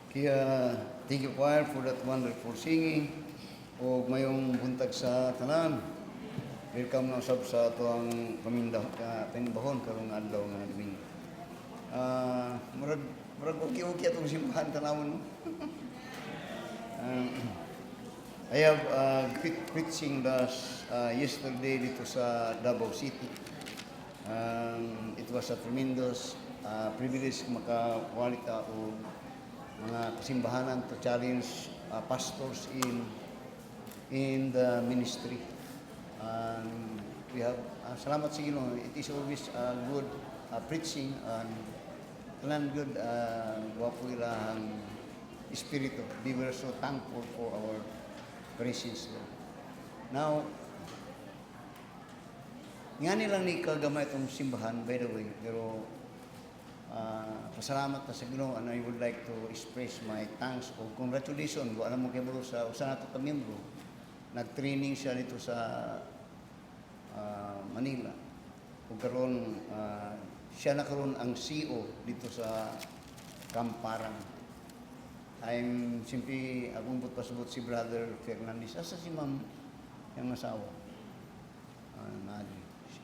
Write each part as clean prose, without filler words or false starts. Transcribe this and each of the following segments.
Kaya, thank you choir for that wonderful singing. O mayong buntag sa tanan. Welcome na sab sa tuang pamindahon karong adlaw nga Domingo. Murag okay atong simbahan tanawon mo. I have preaching yesterday dito sa Davao City. It was a tremendous privilege makawalita o mga kasimbahanan to challenge pastors in the ministry. We have salamat sa Ginoo. It is always good preaching and tanan good wapo ilang espiritu. We were so thankful for our precious Lord. Now, nga nilang ni kagamay itong simbahan, by the way, pero pasalamat na sa Ginoo, and I would like to express my thanks o congratulations. Alam mo kayo bro, sa usa nato ka miyembro, nag-training siya dito sa Manila. Kung karon siya na karon ang CEO dito sa Kamparang. I'm simply akong pasabot si Brother Fernandez. Asa si Ma'am yung asawa?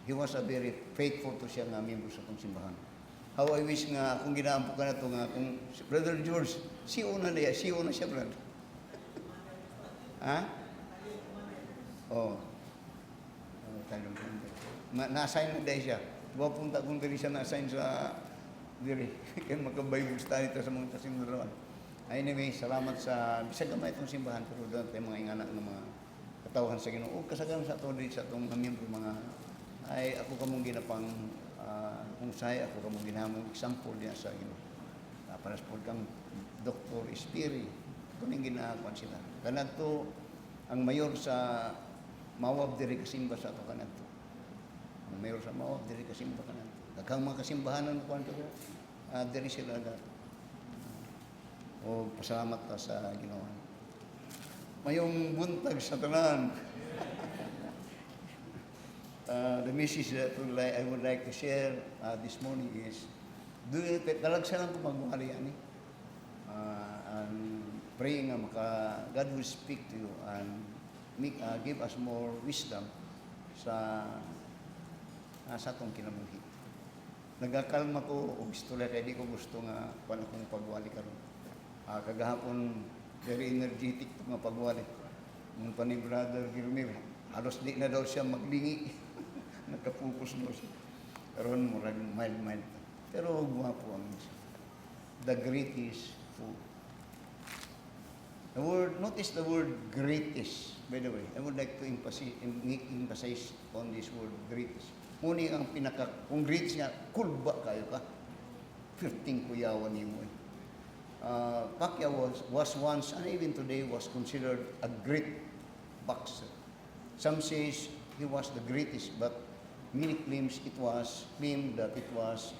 He was a very faithful to siya nga miyembro sa itong simbahan. How I wish nga kung ginaampo ka na ito nga, kung Brother George, CEO na siya, brother. Ha? Oo. Na-assign na dahil siya. Diba punta kung dali siya na-assign sa diri. Kaya makabible study ito sa mga kasimularan. Anyway, salamat sa bisag gamay itong simbahan, pero doon tayo mga inganak ng mga katawahan sa Ginoo. Kasagaran sa ito sa itong miyembro mga ay ako kamong ginapang kung say ako kamong ginamong example diya sa Ginoo. Para sa kang Dr. Espiri, kuning ginakuan sila. Kanadto ang mayor sa Mawab diri kasimba sa ato kanadto. Ang mayor sa Mawab diri kasimba kanadto. Daghang mga kasimbahanan kuan to diri sila o pasalamat ta sa Ginoo. Mayong buntag sa tanan. The message that I would like to share this morning is, dalagsan lang ko magbuhali ani. And praying nga God will speak to you and give us more wisdom sa atong kinabuhi. Nagakalma ko og istorya kay di ko gusto nga kuan akong pagwali karon. Kagahapon very energetic to nga pagwali. Mong pa ni Brother Gilmer, halos di na daw siya maglingi. Nagka-focus daw siya. Karon murag mild. Pero guwapo ang the greatest food. Notice the word greatest, by the way. I would like to emphasize on this word greatest. Muni ang kung greatest nga, kulba kayo ka. 15 kuyawan niyo mo. Pacquiao was once, and even today, was considered a great boxer. Some says he was the greatest, but many claims claimed that it was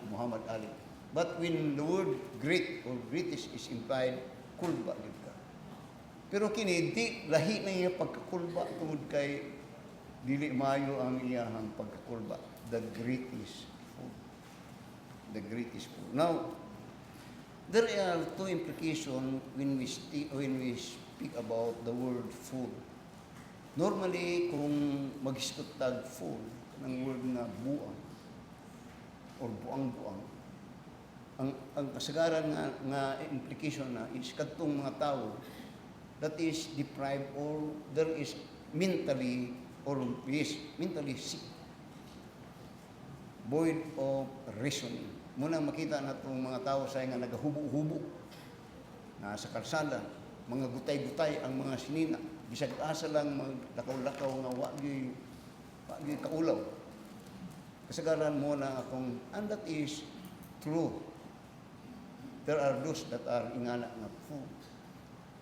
Muhammad Ali. But when the word great or greatest is implied, kulba yun ka. Pero kini, di lahi na iya pagkakulba tungod kay dili mayo ang iyahang pagkakulba. The greatest food. The greatest food. Now, there are two implications when we speak about the word food. Normally, kung mag-istot tag food, ng word na buang, or buang-buang, ang kasagaran nga implication na is kadtong mga tao that is deprived or there is mentally sick, void of reasoning. Munang makita na itong mga tao sa nga nagahubo-hubo na sa kalsada, mga gutay-gutay ang mga sinina, bisag asa lang maglakaw-lakaw nga wagi kaulaw. Kasagaran mo na akong, and that is true. There are those that are ingana nga food.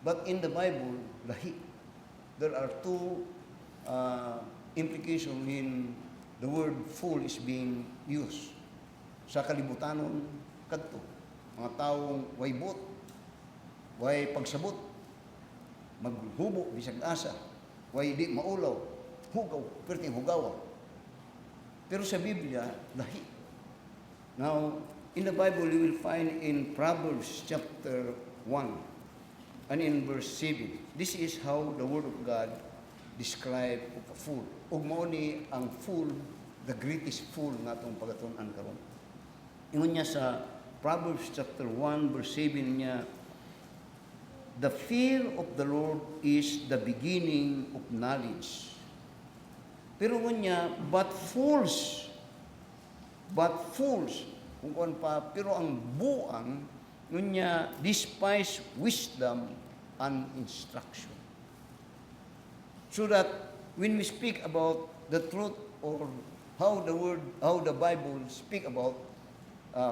But in the Bible, lahi. There are two implications when the word fool is being used. Sa kalibutanon, kadto. Mga taong way bot, way pagsabot, maghubo, bisag asa, way di maulaw, hugaw, perting hugawa. Pero sa Biblia, lahi. Now, in the Bible, you will find in Proverbs chapter 1 and in verse 7. This is how the Word of God describe of a fool. Ug mao ni ang fool, the greatest fool nga atong pagatun-an karon. Ingon niya sa Proverbs chapter 1 verse 7 niya, the fear of the Lord is the beginning of knowledge. Pero niya, but fools, kung kuan pa, pero ang buang, niya, despise wisdom and instruction. So that when we speak about the truth or how the Bible speak about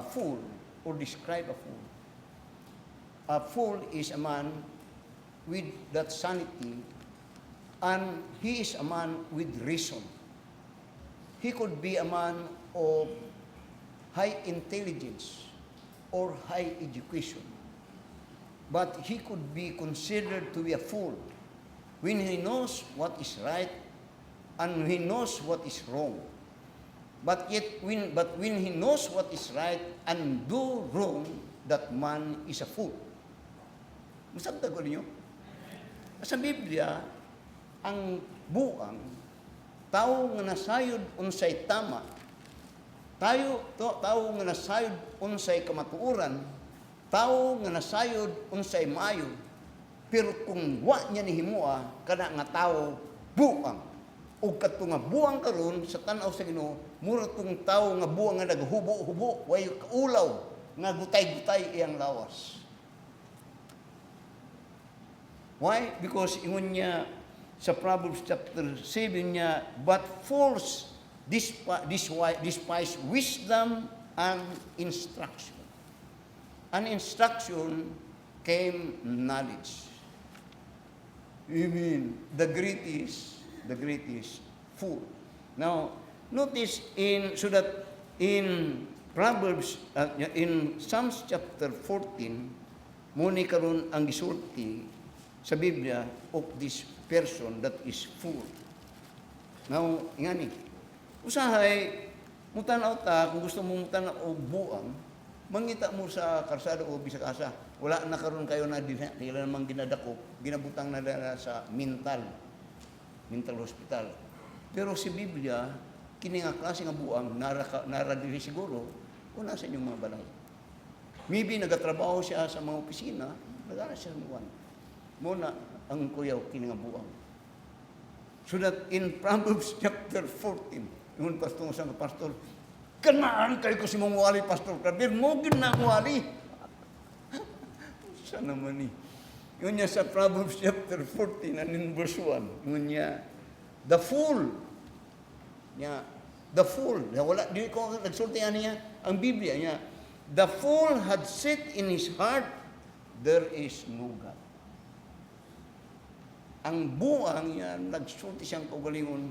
fool or describe a fool is a man with that sanity, and he is a man with reason. He could be a man of high intelligence or high education, but he could be considered to be a fool when he knows what is right and he knows what is wrong. But when he knows what is right and do wrong, that man is a fool. Masabta ko ninyo? Sa Biblia, ang buang, tao nga nasayod unsay tama, tao nga nasayod unsay kamatuoran, tao nga nasayod unsay maayo, pero kung wa niya ni himua, kana nga tao buang. O kadto nga buang karon sa tan-aw sa Ginoo, mura tong tao nga buang nga naghubo-hubo, way kaulaw, nga gutay-gutay iyang lawas. Why? Because ingon niya sa Proverbs chapter 7 niya, but fools despise wisdom and instruction. And instruction came knowledge. Amen. The greatest fool. Now, notice in Proverbs, in Psalms chapter 14, muni karon ang gisulti sa Biblia of this person that is fool. Now, ingani, usahay, mutanaw ta, kung gusto mong mutanaw o buang, mangita mo sa karsada o bisakasa. Wala na karon kayo na dila namang ginadako, ginabutang na dala sa mental hospital. Pero si Biblia, kini nga klase nga buang, nara dili siguro, o nasa inyong mga balay. Maybe nagatrabaho siya sa mga opisina, nagana siya ng buwan. Muna ang kuyaw kini nga buang. So that in Proverbs chapter 14, yung pastor sa pastor, kanaan kayo ko si mong wali, pastor, kabir mo ginawali. Sa naman ni. Yun niya sa Proverbs chapter 14 and in verse 1, yun niya, the fool, wala, di ko nagsultihan niya, ang Biblia niya, the fool had said in his heart, there is no God. Ang buang niya, nagsulti siyang kaugalingon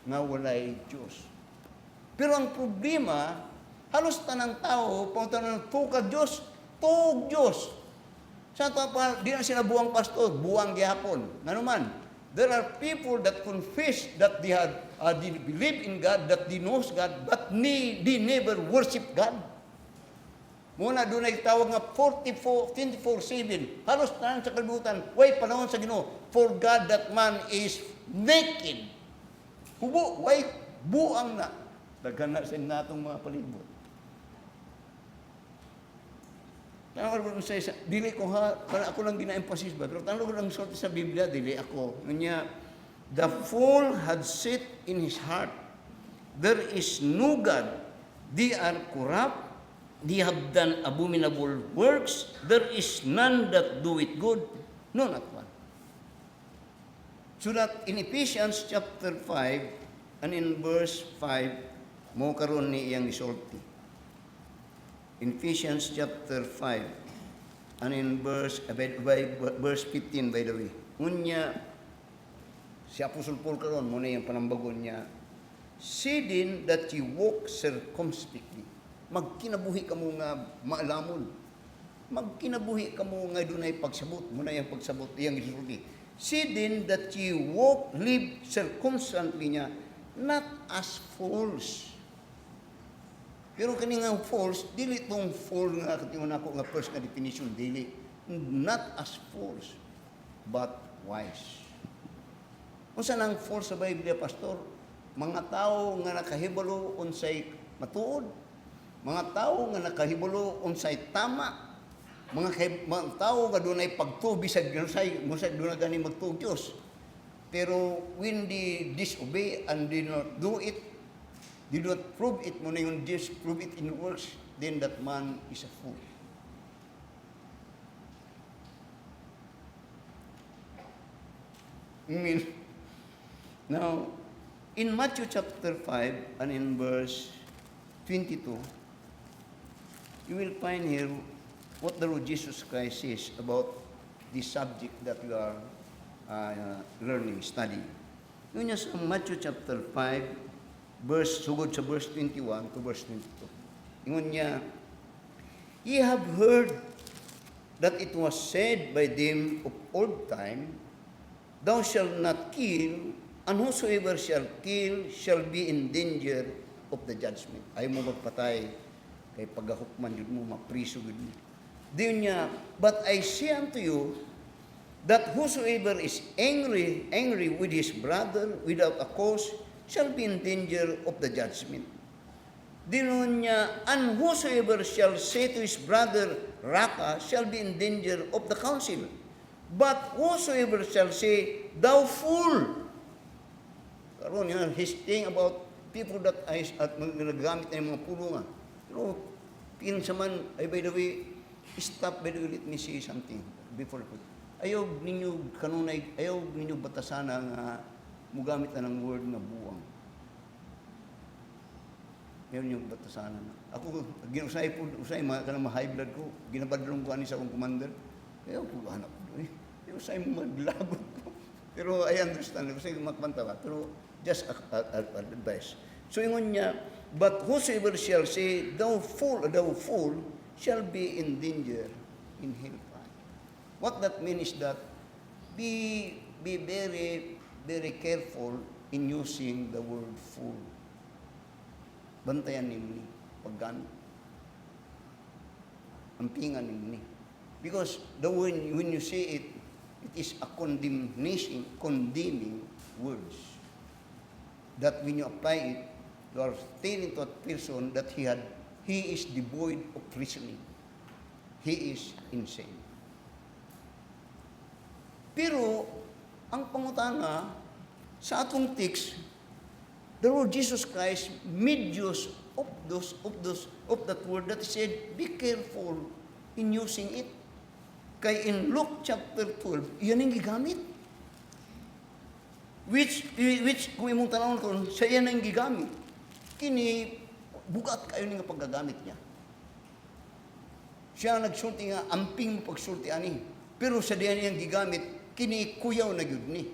nga walay Diyos. Pero ang problema, halos tanang tao, punta na tukad Diyos, tuog Diyos. Sa ito pa, di na sila buang pastor, buang gihapon. Nanuman, there are people that confess that they believe in God, that they knows God, but they never worship God. Muna doon ay tawag nga 24/7. Halos tanan sa kalibutan, way panahon sa Ginoo, for God that man is naked. Hubo, way buang na. Daghan na sa natong mga palibot. Tanong ko sa isa, dili ko ha, ako lang gina-emphasis ba, pero tanong ko lang sorte sa Biblia, dili ako. Nga, the fool had said in his heart, there is no God, they are corrupt, they have done abominable works, there is none that do it good, no, not one. So that in Ephesians chapter 5, and in verse 5, mo karon ni iyang isulti. In Ephesians chapter 5, and in verse 15, by the way. Unya, si Apostle Paul karon mo na yung panambagon niya, see din that you walk circumspectly. Magkinabuhi ka mo nga maalamon. Magkinabuhi ka mo nga dunay pagsabot. Muna yung pagsabot, iyang isulti. See then that you walk, live circumspectly niya, not as fools. Pero kani nga fools, dili tong fool nga katingon ako nga first nga definition, dili. not as fools, but wise. Unsa nang fools sa Biblia, pastor? Mga tao nga nakahibalo unsay matuod, mga tao nga nakahibalo unsay tama, mga tao nga dunay pagtuo bisag unsay dunay gani magtuo Dios. Pero when they disobey and did not do it, did not prove it, mo na yung disprove it in works, then that man is a fool. I mean, now, in Matthew chapter 5 and in verse 22, you will find here what the Lord Jesus Christ says about the subject that we are learning, studying. Yun sa Matthew chapter 5, sugod sa verse 21 to verse 22. Ingon niya, "Ye have heard that it was said by them of old time, Thou shalt not kill, and whosoever shall kill shall be in danger of the judgment." Ayaw mo magpatay, kay paghahukman yun mo, mapriso yun mo. Diyon niya, "But I say unto you, that whosoever is angry with his brother without a cause shall be in danger of the judgment." Dinon niya, "And whosoever shall say to his brother, Raka, shall be in danger of the council. But whosoever shall say, Thou fool." Karon yan, he's saying about people that ay at nagagamit ng mga pulungan. Pero pinsa man, ay by the way, stop, by the way, let me say something before. Ayaw ninyo kanunay, ayaw ninyo batasan nga mugamit na ng word na buwang. Ayaw ninyo batasan na. Ako, ginusay po, usay, kanang ma-high blood ko, ginabadrong ko ani sa akong commander. Ayaw po, hanap ko doon. Usay mo maglagot ko. Pero I understand, usay makmanta ka. Pero just advice. So ingon niya, "But whosoever shall say, thou fool, shall be in danger in hellfire." What that means is that be very, very careful in using the word fool. Bantayan ninyo paggamit. Ampingan ninyo. Because when you say it, it is a condemning words. That when you apply it, you are telling to a person that he is devoid of reasoning. He is insane. Pero, ang pangutana, sa atong text, the Lord Jesus Christ made use of that word that said, be careful in using it. Kay in Luke chapter 12, iyan ang gigamit. Which kung imong tanawon kung sa iyan ang gigamit, kini bugat kayo nga paggagamit niya. Siya nagsulti nga, amping pagsulti ani. Pero sa diyan niyang gigamit, kini kuyaw na gyud ni.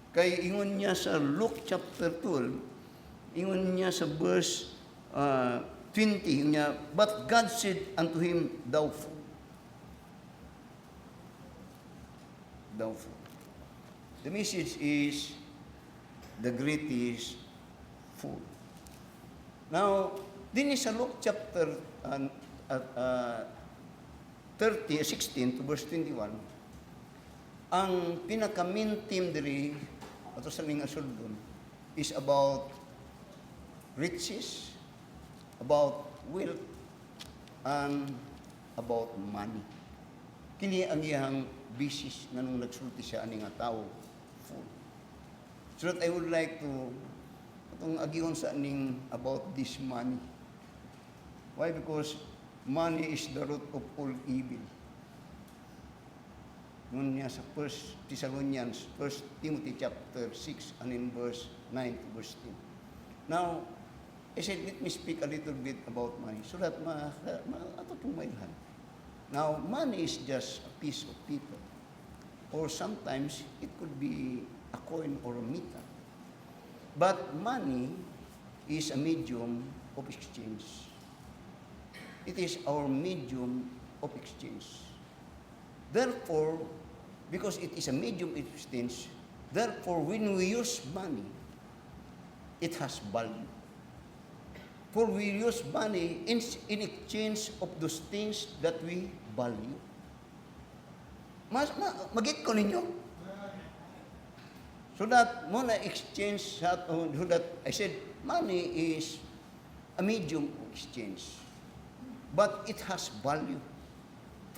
Kay ingon niya sa Luke chapter 12, ingon niya sa verse 20, niya, "But God said unto him, Thou fool." Thou fool. The message is the greatest fool. Now, din sa Luke chapter 16 to verse 21, ang pinaka-main theme diri ato sa ning asud doon is about riches, about wealth, and about money. Kini ang iyang basis nga nung nagsulti siya ani nga tao, fool. So that I would like to atong agihon sa aning about this money. Why? Because money is the root of all evil. Ngun niya sa 1 Thessalonians, 1 Timothy chapter 6 and in verse 9 to verse 10. Now, I said, let me speak a little bit about money so that ato itong mailhan. Now, money is just a piece of paper. Or sometimes, it could be a coin or a metal. But money is a medium of exchange. It is our medium of exchange. Therefore, because it is a medium of exchange, therefore, when we use money, it has value. For we use money in exchange of those things that we value. Magit ko ninyo. So that mo na exchange so that I said money is a medium of exchange. But it has value.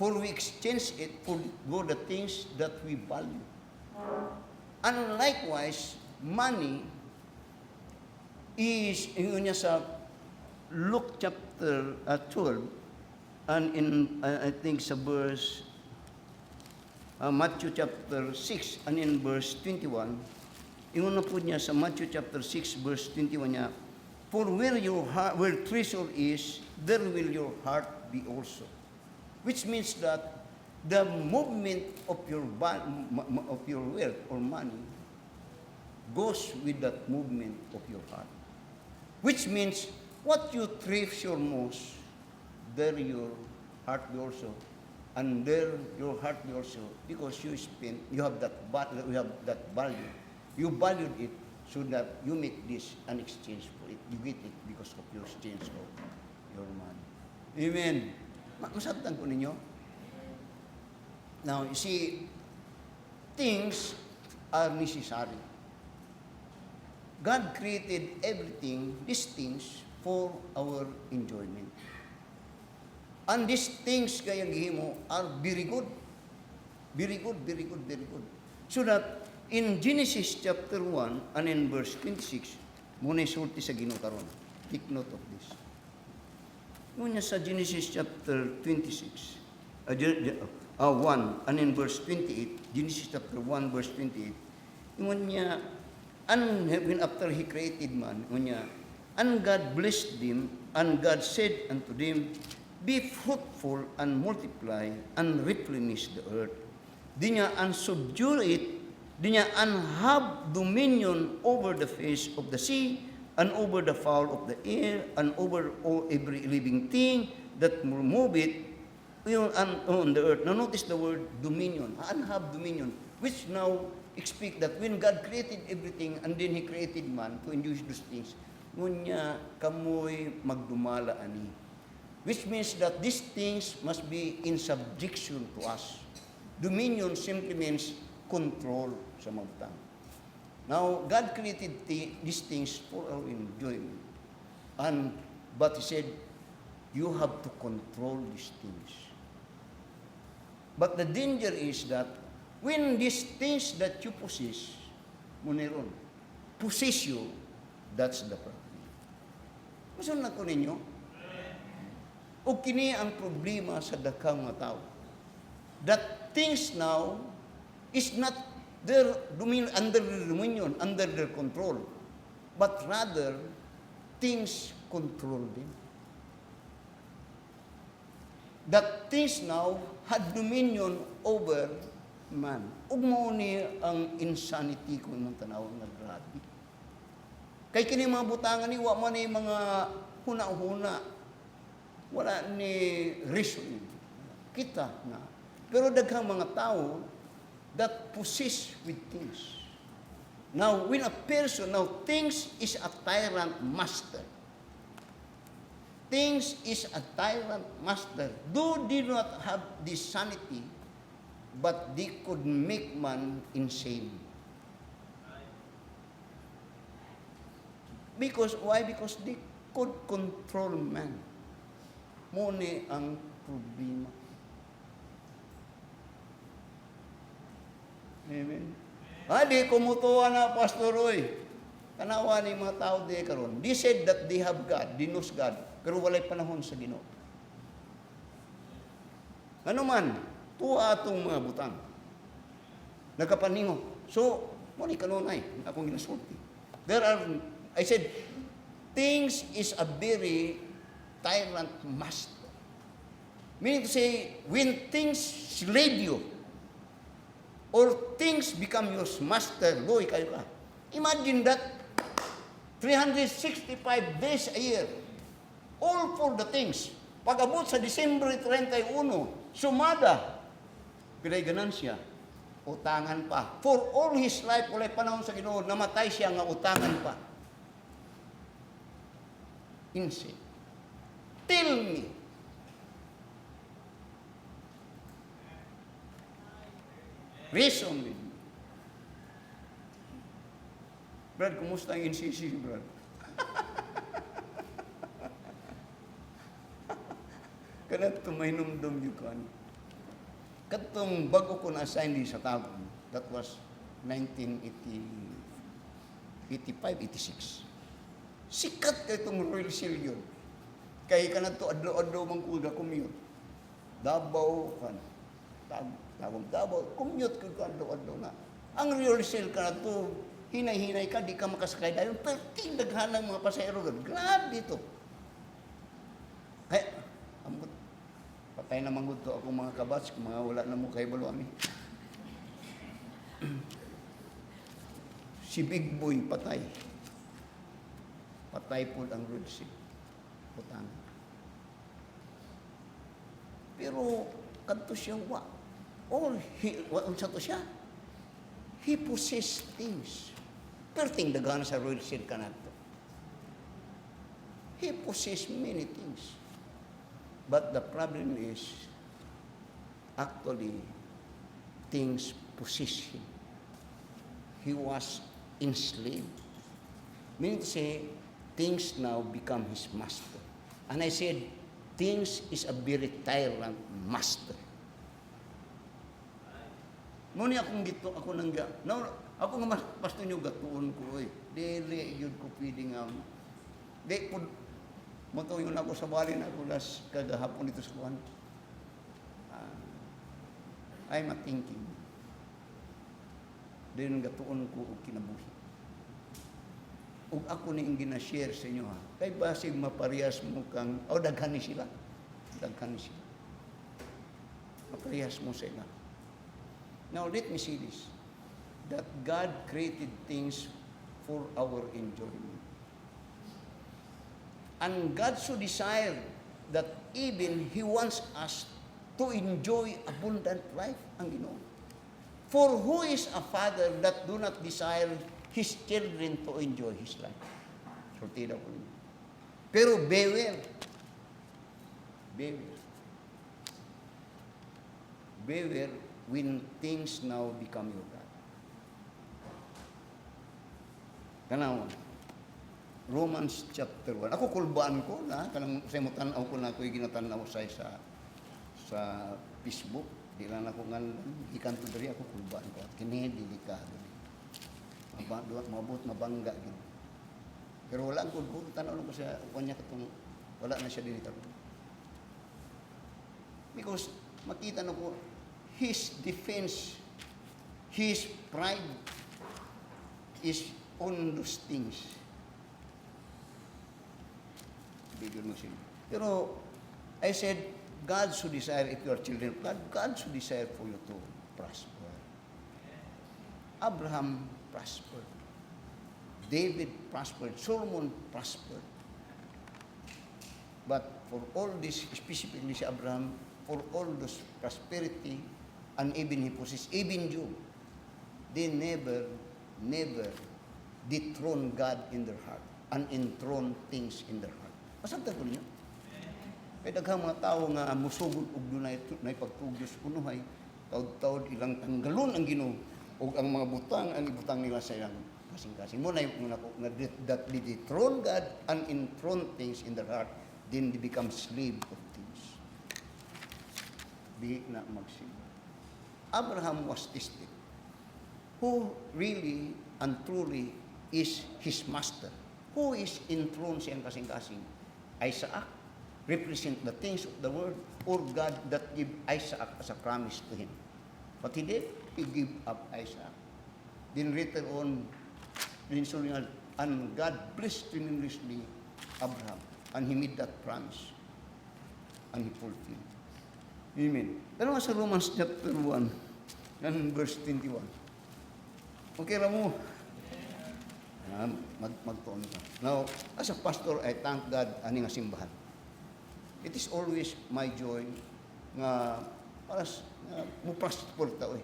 For we exchange it for the things that we value. And likewise, money is, yun niya sa Luke chapter 12, and in, I think sa verse, Matthew chapter 6, and in verse 21, yung na po niya sa Matthew chapter 6, verse 21 niya, for where treasure is, there will your heart be also. Which means that the movement of your wealth or money goes with that movement of your heart. Which means what you treasure most, there your heart be also, and there your heart be also, because you have that value. You valued it so that you make this an exchange for it. You get it because of your exchange of your money. Amen. Masabtan ko ninyo. Now, you see, things are necessary. God created everything, these things, for our enjoyment. And these things kaya gihimo are very good. Very good, very good, very good. So that in Genesis chapter 1 and in verse 26, muna isulti sa Ginoo karon. Take note of this. Muna sa Genesis chapter 26, 1 and in verse 28, Genesis chapter 1 verse 28, yung niya, and when after he created man, yung niya, and God blessed them, and God said unto them, be fruitful and multiply and replenish the earth. Di niya, and subdue it, di niya, and have dominion over the face of the sea, and over the fowl of the air, and over all every living thing that move it on the earth. Now notice the word dominion, and have dominion, which now speak that when God created everything, and then He created man to enjoy those things, ngunya kamoy magdumala ani. Which means that these things must be in subjection to us. Dominion simply means control sa mga. Now, God created these things for our enjoyment. But He said, you have to control these things. But the danger is that when these things that you possess, muniron, possess you, that's the problem. Masun na ko ninyo? O kini ang problema sa daghang mga tao. That things now is not their under their dominion, under their control, but rather things control them. That things now had dominion over man. Ug mao ni ang insanity ko ng tanaw nga grabe. Kay kini mga butangan ni wa man ni mga huna-huna. Wala ni reason. Kita na. Pero daghang mga tao that possess with things. Now, when a person, things is a tyrant master. Things is a tyrant master. Though they do not have this sanity, but they could make man insane. Because, why? Because they could control man. Muna ang problema. Amen. Di kumutuwa na, Pastor Roy. Kanawa ni mga tao di karon. They said that they have God, they knows God, pero walay panahon sa Ginoo. Ano man, tuwa atong mga butang. Nagkapaningo. So, mo ni kanunay, akong ginasulti. I said, things is a very tyrant master. Meaning to say, when things slave you, or things become your master, loy kayo ka. Imagine that 365 days a year, all for the things. Pag-abot sa December 31, sumada, pilay ganansya, utangan pa. For all his life, walay panahon sa Ginoo, namatay siya nga utangan pa. Insane. Tell me, Reason with me. Brad, kumusta ang NCC, Brad? Kanat tumahinumdum yung kan. Katong bago ko na-assign din sa Tagum, that was 1985, 86. Sikat kay itong Royal Seal yun. Kaya ka na ito, adlaw-adlaw mang kuga, commute. Davao, Tagum, Davao, commute ka adlaw-adlaw na. Ang Royal Seal ka na ito, hinay-hinay ka, di ka makasakay dahil, pero tinaghan ng mga pasayro. Grabe ito. Kaya, patay na manggod to akong mga kabats, kung mga wala na mo kay Baluami. Si Big Boy patay. Patay po ang Road Sea. Putang. Pero, kanto siya wa. Or, unsa to siya? He possessed things. Perting dagana sa Road Sea ka na to. He possessed many things. But the problem is, actually, things possess him. He was enslaved. Meaning to say, things now become his master. And I said, things is a very tyrant master. Muna akong gito, ako nang no, ako nga mas pasto nyo gatuon ko eh. Dili, yun ko pwedeng di po, matuyon ako sa bali na ako las kagahapon dito sa kuhan. I'm a thinking. Din gatuon ko og kinabuhi. Ug ako ni gina-share sa inyo ha. Kay basig maparehas mo kang daghan ni sila. Daghan ni sila. Maparehas mo sa ila. Now let me say this. That God created things for our enjoyment. And God so desired that even He wants us to enjoy abundant life, ang Ginoo. For who is a father that do not desire his children to enjoy his life? Sortida ko niyo. Pero beware. Beware. Beware when things now become your God. Kanawa. Romans chapter 1. Ako kulbaan ko na kanang sa mo tan-aw ko na ko ginatanaw sa Facebook. Di lang ako ngan ikan to diri ako kulbaan ko. Kini delikado. Mabot mabangga gid. Pero wala ko tanaw ko sa kanya katong wala na siya dito. Because makita na ko his defense, his pride is on those things. Pero I said, God should desire if you are children of God, God should desire for you to prosper. Abraham prospered. David prospered. Solomon prospered. But for all this, specifically si Abraham, for all this prosperity, and even he possessed, even Job, they never dethrone God in their heart and enthrone things in their heart. Masabtan ko niyo. Kaya daghang mga tao nga musugod og dunay pagtugyos unuhay, taud-taud ilang tanggalon ang Ginoo ug ang mga butang ang ibutang nila sa ilang kasing-kasing. Mo na yung that they dethrone God and enthrone things in their heart, then they become slave of things. Di na magsimba. Abraham was tested. Who really and truly is his master? Who is enthroned siyang kasing-kasing? Isaac represent the things of the world, or God that give Isaac as a promise to him. But he did. He gave up Isaac. Then later on, and God blessed tremendously Abraham, and he made that promise, and he fulfilled. Amen. Pero sa Romans chapter 1, and verse 21. Okay ra mo? Magtuon ka. Now, as a pastor, I thank God ani nga simbahan. It is always my joy nga para mo prosper ta oy.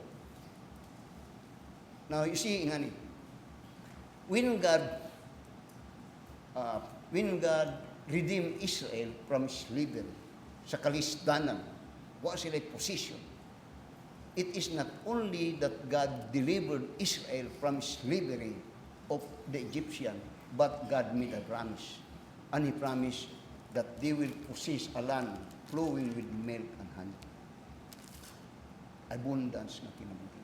Now, you see ngani. When God redeemed Israel from slavery sa kalisdanan, wa sila position. it is not only that God delivered Israel from slavery of the Egyptian, but God made a promise. And He promised that they will possess a land flowing with milk and honey. Abundance na kinabuhi.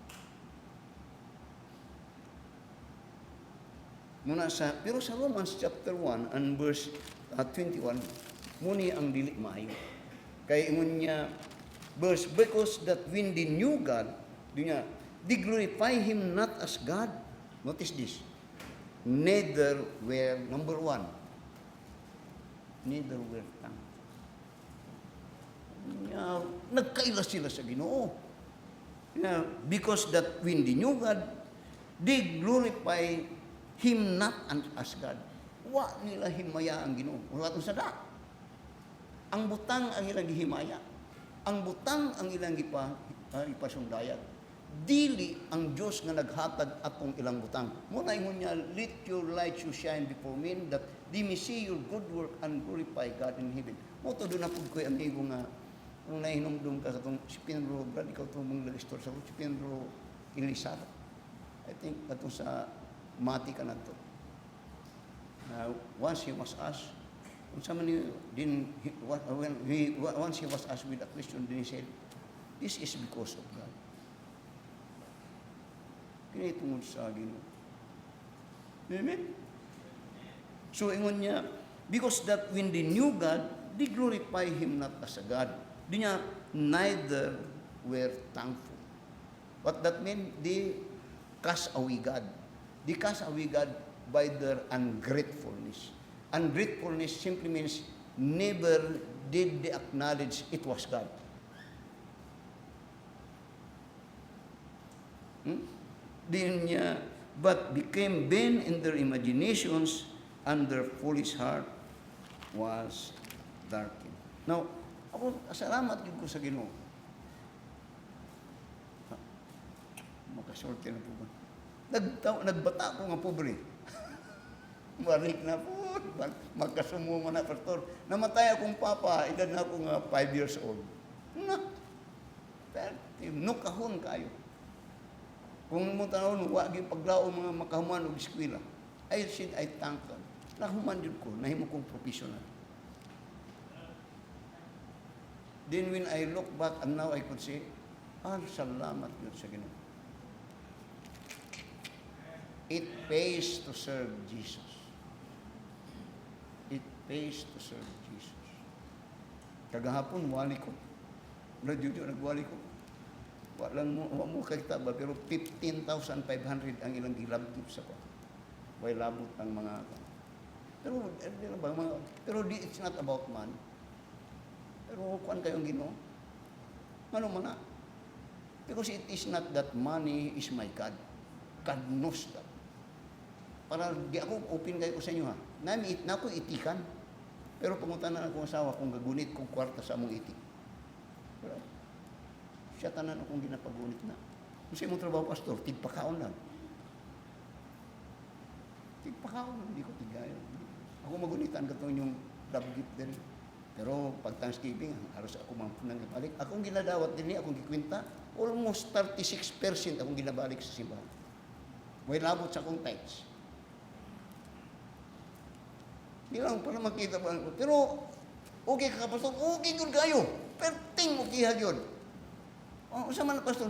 Pero sa Romans chapter 1 and verse 21, muni ang dili maayo. Kaya ingon niya, verse, because that when they knew God, they glorify Him not as God. Notice this. Neither were, number 1, neither were thankful. Nagkaila sila sa Ginoo. Because that when they knew God, they glorify Him not as God. Wa nila himaya ang Ginoo. Wala itong sada. Ang butang ang ilang gihimaya. Ang butang ang ilang ipasundayag. Dili ang Diyos nga naghatag atong ilang butang. Muna ingon niya, let your light so shine before men that they may see your good work and glorify God in heaven. Moto doon na po ko'y amigo nga, kung nahinomdom ka sa itong si Pedro, Brad, ikaw itong mga lagistor sa si Pedro Ilisara. I think atong sa mati ka na ito. Once he was asked, once he was asked with a question, then he said, this is because of God. Kaya tungod sa Ginoo. Amen? So, ingon niya, because that when they knew God, they glorify Him not as a God. Di niya, neither were thankful. What that mean? They cast away God. They cast away God by their ungratefulness. Ungratefulness simply means never did they acknowledge it was God. Din niya, but became vain in their imaginations, and their foolish heart was darkened. Now, ako, salamat yun ko sa Ginoo. Makasorte na po ba? Nagbata ko nga pobre. Balik na po. Magkasumo na, pastor. Namatay akong papa, edad na ako nga 5 years old. Nukahon kayo. Kung mo tanong, wag yung paglao mga makahuman o eskwela. I said, I thank God. Nahuman din ko, nahimo kong professional. Then when I look back and now I could say, salamat yun sa Ginoo. It pays to serve Jesus. It pays to serve Jesus. Kagahapon, wali ko. Nagwali ko. Walang mo kakita ba, pero 15,500 ang ilang gilabdib sa ko. Way labot ang mga pero it's not about money. Pero kuan kayong Ginoo? Ano man na? Because it is not that money is my God. God knows that. Para di ako open kayo ko sa inyo ha. Na ako itikan. Pero pangutan na akong asawa kung gagunit kong kwarta sa among itik. Pero, siya tanan akong ginapagunit na. Kung sa imong trabaho, pastor, tigpakaon lang. Tigpakaon lang, hindi ko tigayon. Ako magunitan ka itong yung love gift din. Pero pag Thanksgiving, halos ako mampunang ibalik. Akong ginadawat din akong gikwinta, almost 36% akong ginabalik sa simbahan. May labot sa akong tithes. Hindi lang para makita ba. Pero, okay ka pastor, okay yun kayo. Perting mo kihag yun. Sa man pastor,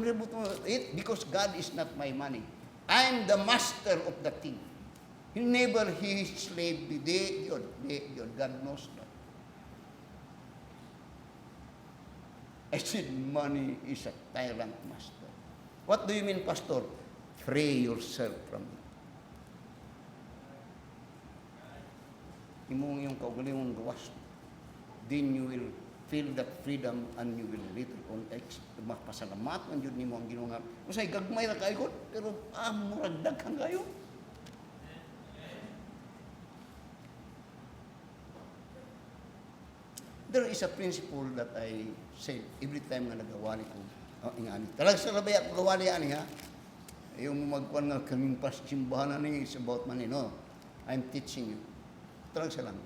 because God is not my money. I'm the master of the thing. He never he slave. God knows that. I said, money is a tyrant master. What do you mean, pastor? Free yourself from it. Imong yung kaugalingon gawas. Then you will feel that freedom and you will later on magpasalamat man yun nimo ang Ginoo nga. Usay gagmay ra kayo pero murag daghan kayo. There is a principle that I say every time nga nagawali ko. Ingani. Talaga sa labay ako gawali ani ha. Yung magkuan nga kaming pasimbahan ni is about money, no. I'm teaching you. Talaga sa lang.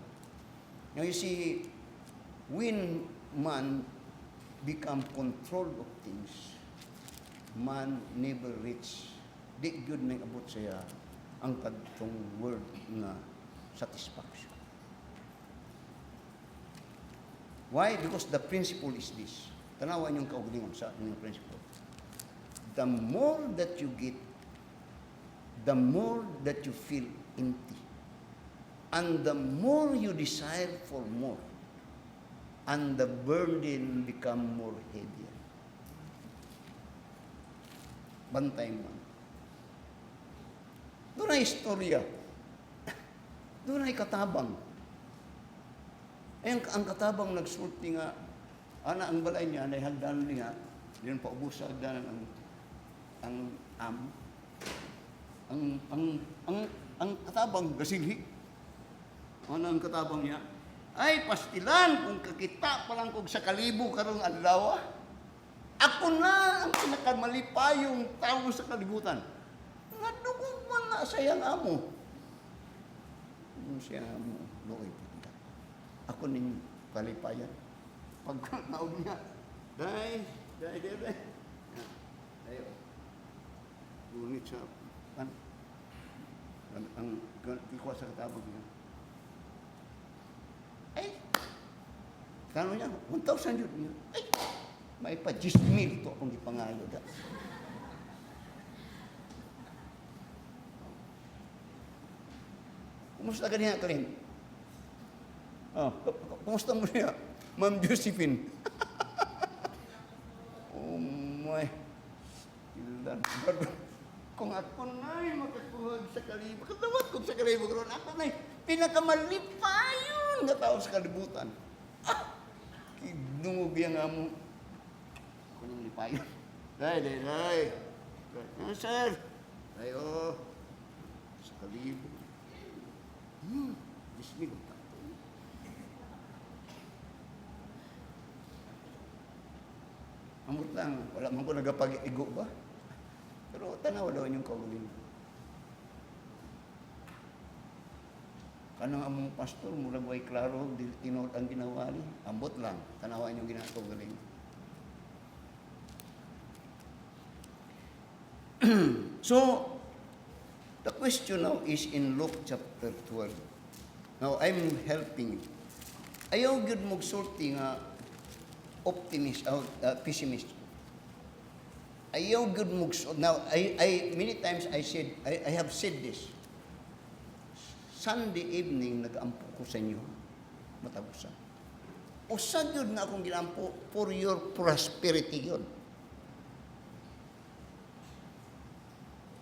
Now you see, when man become control of things, man never reach. Di gyud nang abot siya ang kadtong word nga satisfaction. Why? Because the principle is this. Tanawa niyong kaugalingon sa inyong principle. The more that you get, the more that you feel empty. And the more you desire for more. And the burden become more heavier. Bantay mo. Doon ay istorya. Doon ay katabang. Ang katabang nagsulti nga, ana ang balay niya, ay hagdanan niya, diyan pa ubos sa hagdanan ang katabang gasilhi. Ano ang katabang niya? Ay, pastilan, kung kakita pa lang kog sa kalibo karong adlaw, ako na ang pinakamalipayong tao sa kalibutan. Nadugog man na sayang amo. Ano siya amo? Loy. Ako ning kalipayan. Pag naog niya, day. Ayo. Ngunit siya, ang kikuha sa katabang niya. Ay, kano niya? 1,000 yun niya. Ay, may pa 10,000 ito akong ipangayo. Kumusta ka niya, Karin? Oh, kumusta mo niya? Ma'am Josephine. Oh my. Ilan. Kung ako na'y makakuhag sa kalibo, katawad ko sa kalibo karon, ako na'y pinakamalipayon nga tao sa kalibutan. Kidungog yan nga mo. Ako nang lipayon. Day. Sir. Ayo. Sa kalibo. Bismig ang tato. Amot lang, wala man ko nagapag-igo ba? Pero tanaw daw yung kauling. Kanang among pastor, murag way klaro, tinod ang ginawa ni. Ambot lang, tanawa yung ginakauling. So, the question now is in Luke chapter 12. Now, I'm helping you. Ayaw gyud mong sulti nga optimist, pessimist. Ayaw good mugs. Now, many times I have said this. Sunday evening, nag-ampo ko sa inyo. Matagusan. Usa yun na akong ginampo for your prosperity yun.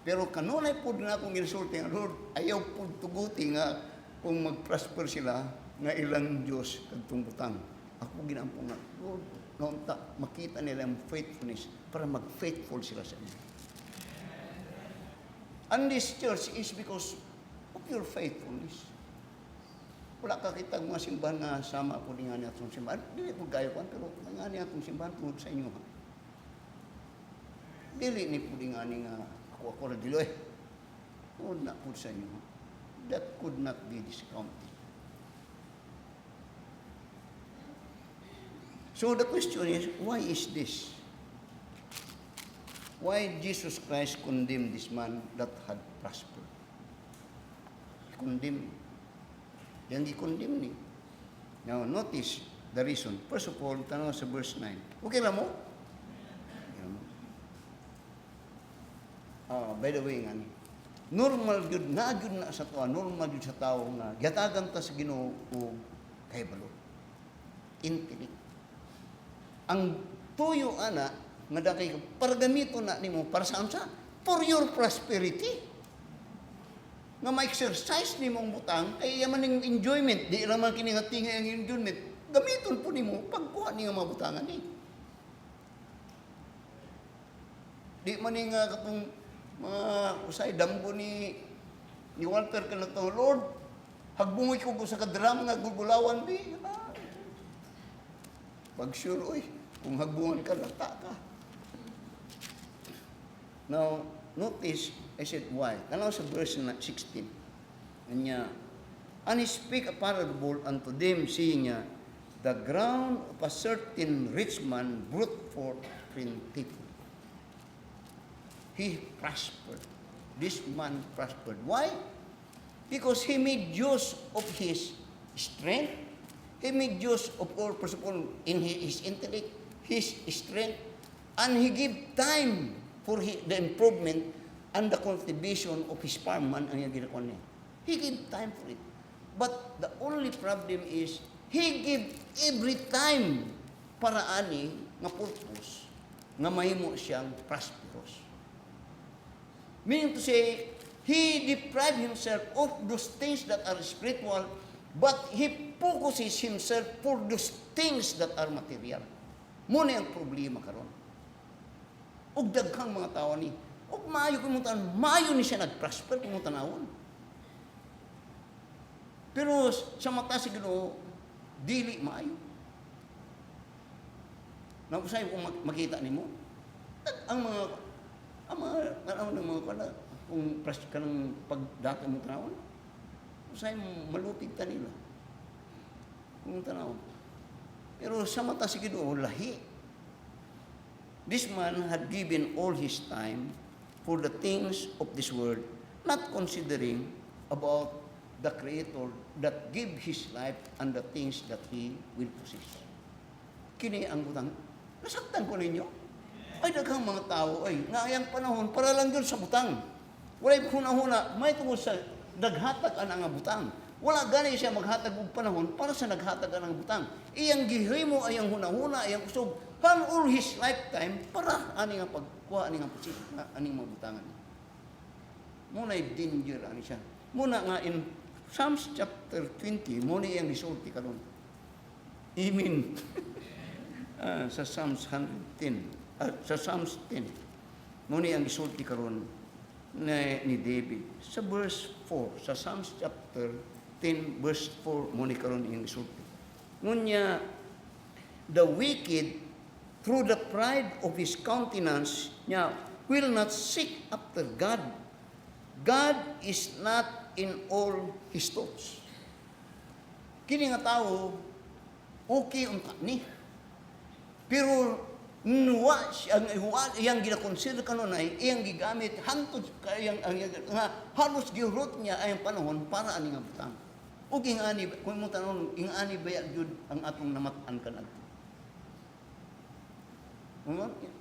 Pero kanunay po na akong ginsulti nga, Lord, ayaw po tuguti nga kung mag-prosper sila nga ilang Diyos kagtong butang. Ako ginampo nga, Lord, naunta, makita nila ang faithfulness para mag-faithful sila sa inyo. And this church is because of your faithfulness. Wala ka kitang mga simbahan nga sama ako ni nga niya itong simbahan. Dili po gayo ko, pero nga niya itong simbahan po sa inyo. Dili ni po nga ni nga ako na dilo eh. Huwag na po sa inyo. That could not be discounted. So the question is, why is this? Why Jesus Christ condemned this man that had prospered? He condemned. Yan gi-condemn ni. Now notice the reason. First of all, tanaw sa verse 9. Okay lang mo? By the way, nga ni, normal gyud na sa tao, normal gyud sa tao nga yatagan ta sa Ginoo og kahibalo. Intellect. Ang tuyo ana nga dakay para gamiton na nimo para sa unsa? For your prosperity. Nga ma-exercise nimo ang butang ay yaman ning enjoyment, di ra man kini nga tingay ang enjoyment. Gamiton po nimo pagkuha ni nga mabutangan ni. Di man ni nga katong mga usay damgo ni Walter kanang to, Lord, hagbungoy ko sa kadram nga gulgulawan di. Pag sure, oy, kung hagbungan ka, lata ka. Now, notice, I said, why? Ano sa verse 16? Kanya, and he speak a parable unto them, saying niya, the ground of a certain rich man brought forth plentiful. he prospered. This man prospered. Why? Because he made use of his strength. He made use of all, first of all, in his intellect, his strength, and he gave time for the improvement and the cultivation of his farmman ang ginagawa niya. He gave time for it. But the only problem is, he gave every time para ani nga purpose nga mahimo siyang prosperous. Meaning to say, he deprived himself of those things that are spiritual, but he focuses himself for those things that are material. Muna ang problema karon. Ug daghang mga tao ni, ug maayo kung maayo ni siya nag-prosper kung tanawon. Pero sa mata sa Ginoo, dili maayo. Nausay kung makita nimo, ang mga kung ka ng pagdata mo tanawon, usay malupig ta nila. Kung tanawon. Pero sa mata sa Ginoo, lahi. This man had given all his time for the things of this world, not considering about the Creator that gave his life and the things that he will possess. Kini ang butang. Nasaktan ko ninyo. Ay, daghang mga tao, ay, ngayang panahon, para lang yun sa butang. Wala'y huna-huna, may tungkol sa naghatag ang nga butang. Wala gani siya maghatag og panahon para sa naghatag ang nga butang. Iyang gihimo, ayang huna-huna, ayang kusog, all his lifetime, para ani nga pagkuha, ani nga pusik, ani mga butangan. Muna'y danger, ani siya. Muna nga in Psalms chapter 20, muna iyang risulti karon. Amen. Sa Psalms 110. Sa Psalms 10, muna ang isulti karon ni David. Sa verse 4, sa Psalms chapter 10, verse 4, muna karon ang isulti. Ngunya, the wicked, through the pride of his countenance, niya, will not seek after God. God is not in all his thoughts. Kini nga tao, okay unta ni. Pero nuwa iyang ginakonsider kanon ay iyang gigamit hantod kayang nga halos gihurot niya ay panahon para ani nga butang. Ug ingani kung mo tanon ingani baya jud ang atong namatan kanadto.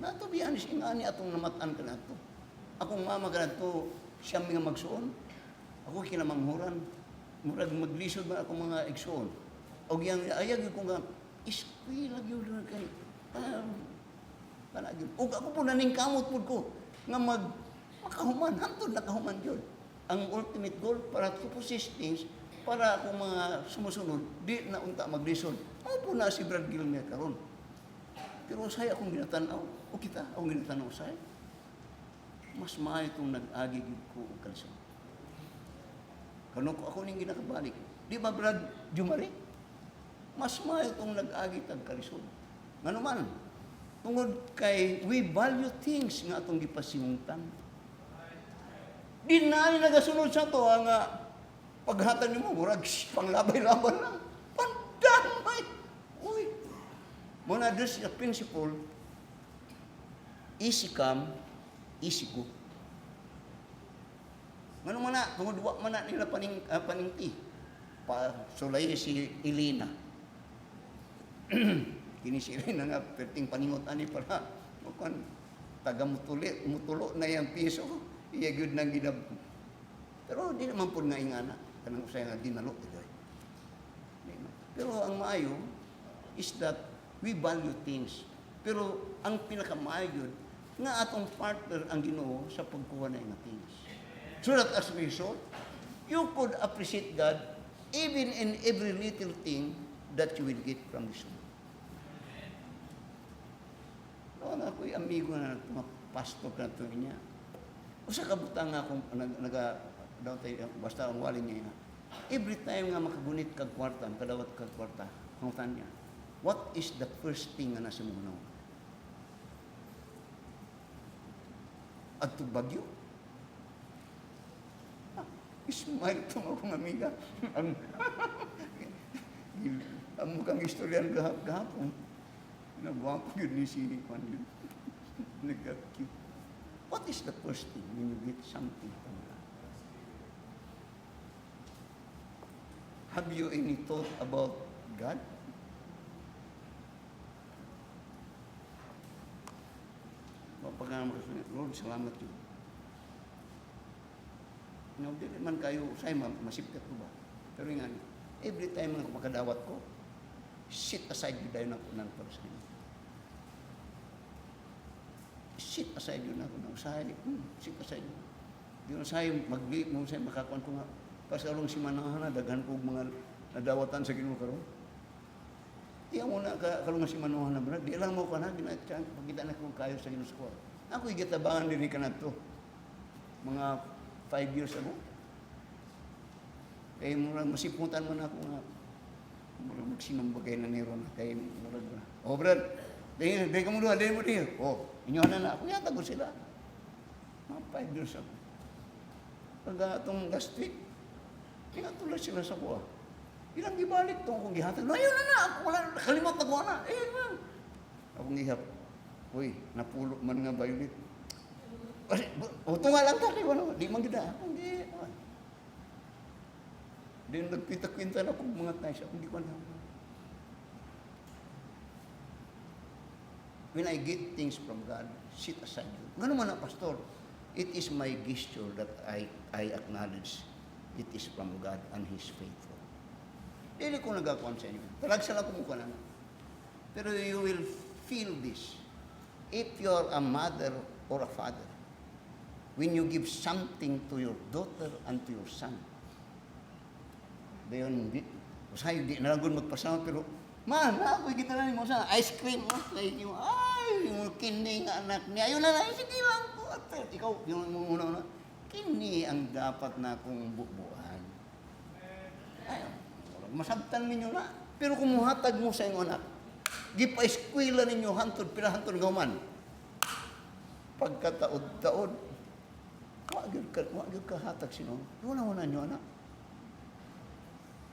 Nato biyanis ingani atong namatan kanadto. Akong mama kanadto siya mga magsuon. Ako kinamanghuran. Murag maglisod man ako mga igsuon. Og yang ayag ko nga eskwela gyud kay ug ako po naning kamot pud ko nga makahuman hantod nakahuman gyud. Ang ultimate goal para to possess things para akong mga sumusunod di na unta maglisod. Mao po na si Brad Gilmer karon. Pero saya akong ginatanaw o kita akong ginatanaw saya. Mas maayo itong nag-agi ko og kalsyon. Kano ko ako ning ginakabalik. Di ba Brad Jumari? Mas maayo itong nag-agi tag kalsyon. Ngano man? Tungod kay we value things nga atong gipasingungtan. Di na nagasunod sa to nga paghatag nimo murag panglabay-laban lang. Pandamay. Uy. Muna this is a principle, easy come, easy go. Ngano man na, tungod wa man na nila paningti. Sulay si Elena. Kini si Elena nga perting paningot ani para kan taga mutulo na yang piso iya gyud nang gidab. Pero di naman pud nga ingana kanang usay nga dinalo itoy. Pero ang maayo is that we value things. Pero ang pinakamaayo gyud nga atong partner ang Ginoo sa pagkuha na nga things. So that as a result, you could appreciate God even in every little thing that you will get from this world. Noon ako'y amigo na mga pastor na ito niya. Usa ka butang nga akong basta ang wali niya. Every time nga makagunit kag kwarta, kadawat kag kwarta, hangutan niya, what is the first thing nga nasa muna? Adto Bagyo? Ismail ito akong amiga. Ang mukhang istoryan gahapon. Nabuha ko yun ni si Juan yun. Nag-cute. What is the first thing when you get something from God? Have you any thought about God? Pagka Lord, salamat yun. No, di man kayo, say, masipkat ko ba? Pero nga, every time na makadawat ko, sit aside yun tayo ng para sa inyo. Sit aside yun ako ng usahay. Sit aside yun. Di na usahay, mag-liip mo usahay, makakuan ko nga. Pasarong si manahan na, daghan ko mga nadawatan sa Ginoo karon. Di mo na kalungan si manahan na, brad. Di lang mo ka na, pagkita na kung kayo sa Ginoo ko. Ako igitabangan din ka na to. Mga 5 years ago. Kaya murag masiputan man ako nga. Murag magsinumbagay na nero na. Kaya murag na. Oh, brad, dahil ka mo doon, dahil mo doon. Oh, inyo na ako. Yata ko sila. Mga 5 years ago. Pag itong last week, pinatuloy sila sa kuha. Ilang gibalik itong akong gihatag. Ayun na, ako wala, nakalimot na kuha na. Eh, man. Akong ihap. Uy, napulo man nga violet. O, tunga lang ka kayo, ano? Di man gina. Hindi. Di nagpita-kwinta na akong mga tayo siya. Hindi ko alam. When I get things from God, sit aside. Gano'n man na, Pastor. It is my gesture that I acknowledge it is from God and He's faithful. Hindi ko nagakuan sa inyo. Talagsa lang kumuha na. Pero you will feel this. If you're a mother or a father, when you give something to your daughter and to your son, dayon usahay di na lang magpasama pero man, ako kita na mo sa ice cream mo, ay yung kini nga anak niya, ayun na sige lang ko. Ikaw yung una kini ang dapat na kong bubuan. Ay, masabtan ninyo na. Pero kung muhatag mo sa iyong anak, gipa-eskwela ninyo hantod pilahantod gawman. Pagkataod-taod, wag ka hatag sino. Wala nyo anak.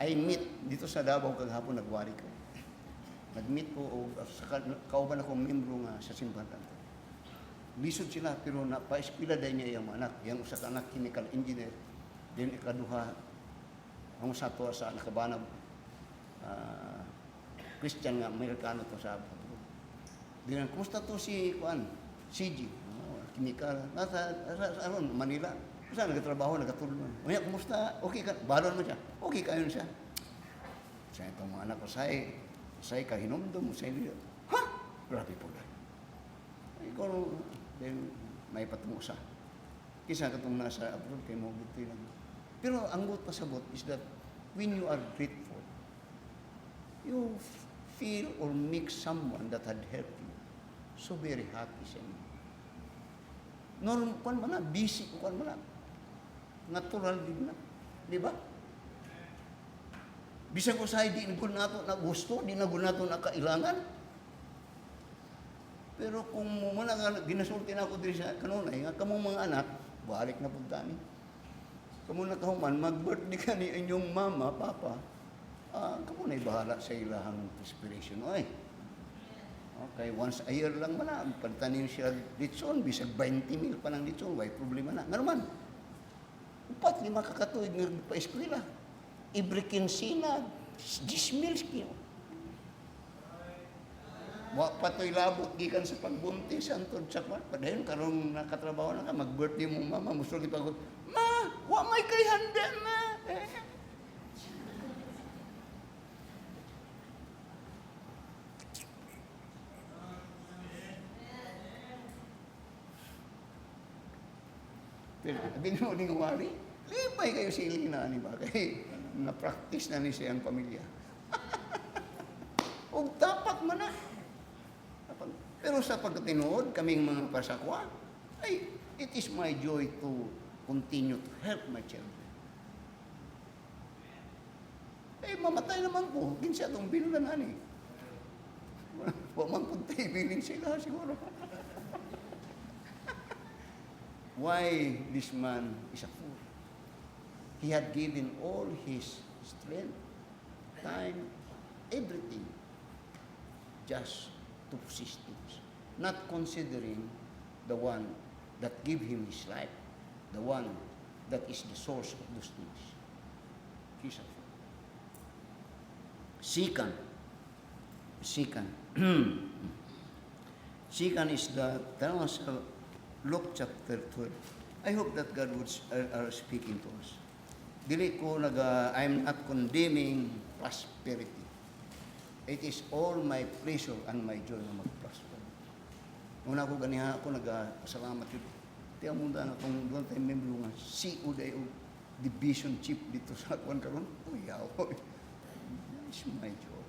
I meet dito sa Davao kagahapon nagwari ko. Nag-meet ko o kauban akong membro nga sa simbahan. Lisod sila pero napa-eskwela dahil niya yung anak. Yang usa ka anak chemical engineer. Then ikaduha ang sa to sa nakabanab Christian nga Amerikano to sa Abu. Dinan kumusta to si Juan CG chemical nasa Manila. Sa nagtrabaho nagatulong. Unya kumusta? Okay ka? Balon mo siya. Okay kayo siya. Sa itong mga anak ko say kahinomdom sa iyo. Ha? Grabe po dahil. Ikaw then may patungo sa. Kisa katong nasa abroad kay mo buti lang. Pero ang gut pasabot is that when you are grateful, you feel or make someone that had helped you so very happy sa inyo. Normal kan man na, busy ko kan man na. Natural din na. Di ba? Bisag ko sa di ko nato na gusto, di na nato na kailangan. Pero kung muna ginasulti na ako diri sa kanunay, nga kamong mga anak, balik na punta ni. Kamu na kahuman, mag-birthday ka ni inyong mama, papa, kamu na'y bahala sa ilahang inspiration. Oy, okay, once a year lang man na, pagtanin siya litson, bisag 20,000 pa ng litson, may problema na. Nga naman, 4-5 kakatuig nga pa-eskwela. Every kinsina, 10,000 kilo. Wa patoy labot gikan sa pagbuntis antod sa kwan. Padayon karong nakatrabaho na ka, mag-birthday mo mama, musulti pagod. Ma, wa may kay handa na. Pero abin mo ning wari, lipay kayo siling na ni ba kay na-practice na ni siyang pamilya. O dapat man na. Pero sa pagkatinuod, kaming mga pasakwa, ay, it is my joy to continue to help my children. Eh, mamatay naman ko. Kinsa itong binulan, ani. Huwag man puntay, bilin sila siguro. Why this man is a fool? He had given all his strength, time, everything, just to persist things, not considering the one that give him his life, the one that is the source of those things. He's a fool. Second is the tanaw sa Luke chapter 12. I hope that God would are speaking to us. Dili ko I'm not condemning prosperity. It is all my pleasure and my joy na mag-prosper. Una ko ganiha ako salamat yun. Tiyan mo na kung doon tayo membro nga CEO o division chief dito sa kwan karon. Uy, it's my joy.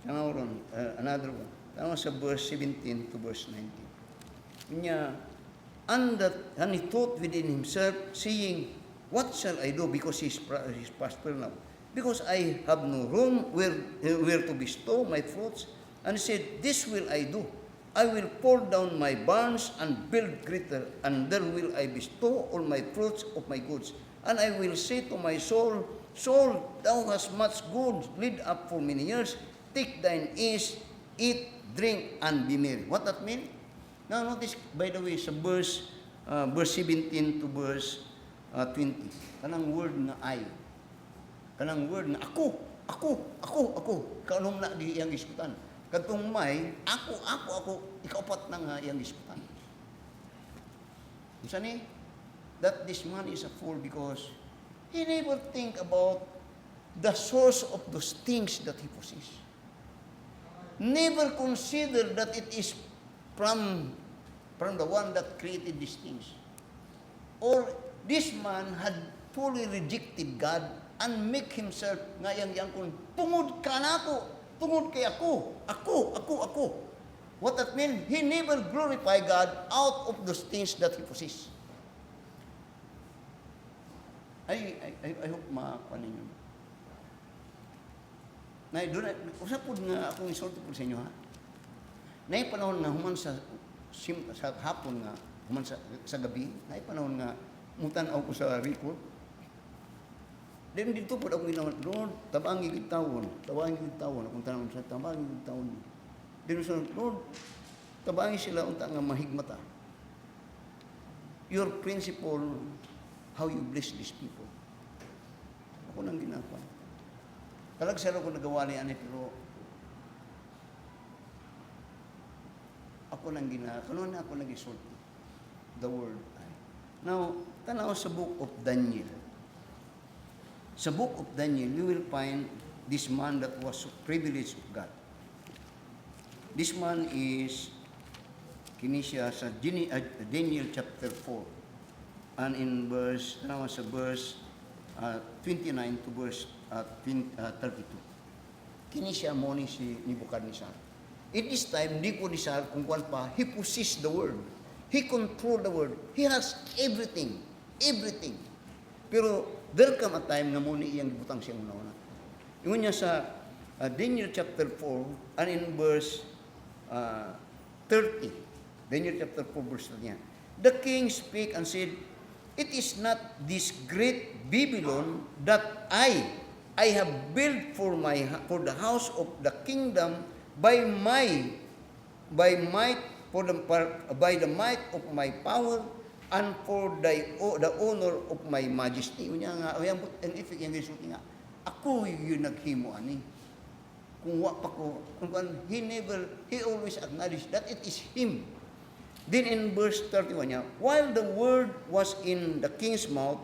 Tanaw ron, another one. Tanaw sa verse 17 to verse 19. And he thought within himself, saying, what shall I do? Because he's prosperous now. Because I have no room where to bestow my fruits. And he said, this will I do. I will pour down my barns and build greater, and there will I bestow all my fruits of my goods. And I will say to my soul, soul, thou hast much goods laid up for many years. Take thine ease, eat, drink, and be merry. What that mean? Now notice, by the way, sa verse 17 to verse 20, kanang word na I, kanang word na ako, kanong na iyang iskutan. Katong may, ako, ikaupat na nga iyang iskutan. Isa ni, that this man is a fool because he never think about the source of those things that he possesses. Never consider that it is from the one that created these things. Or this man had fully rejected God and make himself ngayang kung tungod ka na tungod kay ako. What that mean? He never glorify God out of those things that he possesses. I hope makakuha ninyo. Usap po nga akong isulti po sa inyo, ha? Nay panahon nga human sa hapon nga, human sa gabi, nay panahon nga mutanaw ko sa record. Then dito po ako ginawa, Lord, tabangi gid tawon, akong tanong sa tabangi gid tawon. Then sa Lord, tabangi sila unta nga mahigmata. Your principle, how you bless these people. Ako nang ginapa. Talagsaro ko nagawa ni ani, pero ako nang kanon ako nag-isulti. The word I. Now, tanaw sa book of Daniel. Sa book of Daniel, you will find this man that was privileged of God. This man is kinisya sa Daniel chapter 4. And in verse 29 to verse 32. Kinisya mo ni si Nebuchadnezzar. At this time, Nebuchadnezzar, kung kuwan pa, he possessed the world. He controlled the world. He has everything. Pero there come a time na muna iyang butang siyang una-una. Yung niya sa Daniel chapter 4, and in verse 30, Daniel chapter 4 verse 30 niya, the king spake and said, it is not this great Babylon that I have built for the house of the kingdom by the might of my power and for the honor of my majesty. Unya nga, ang effect yung resulti nga, ako yung naghimo ani. Kung wa pa ko, he always acknowledged that it is him. Then in verse 31 niya, while the word was in the king's mouth,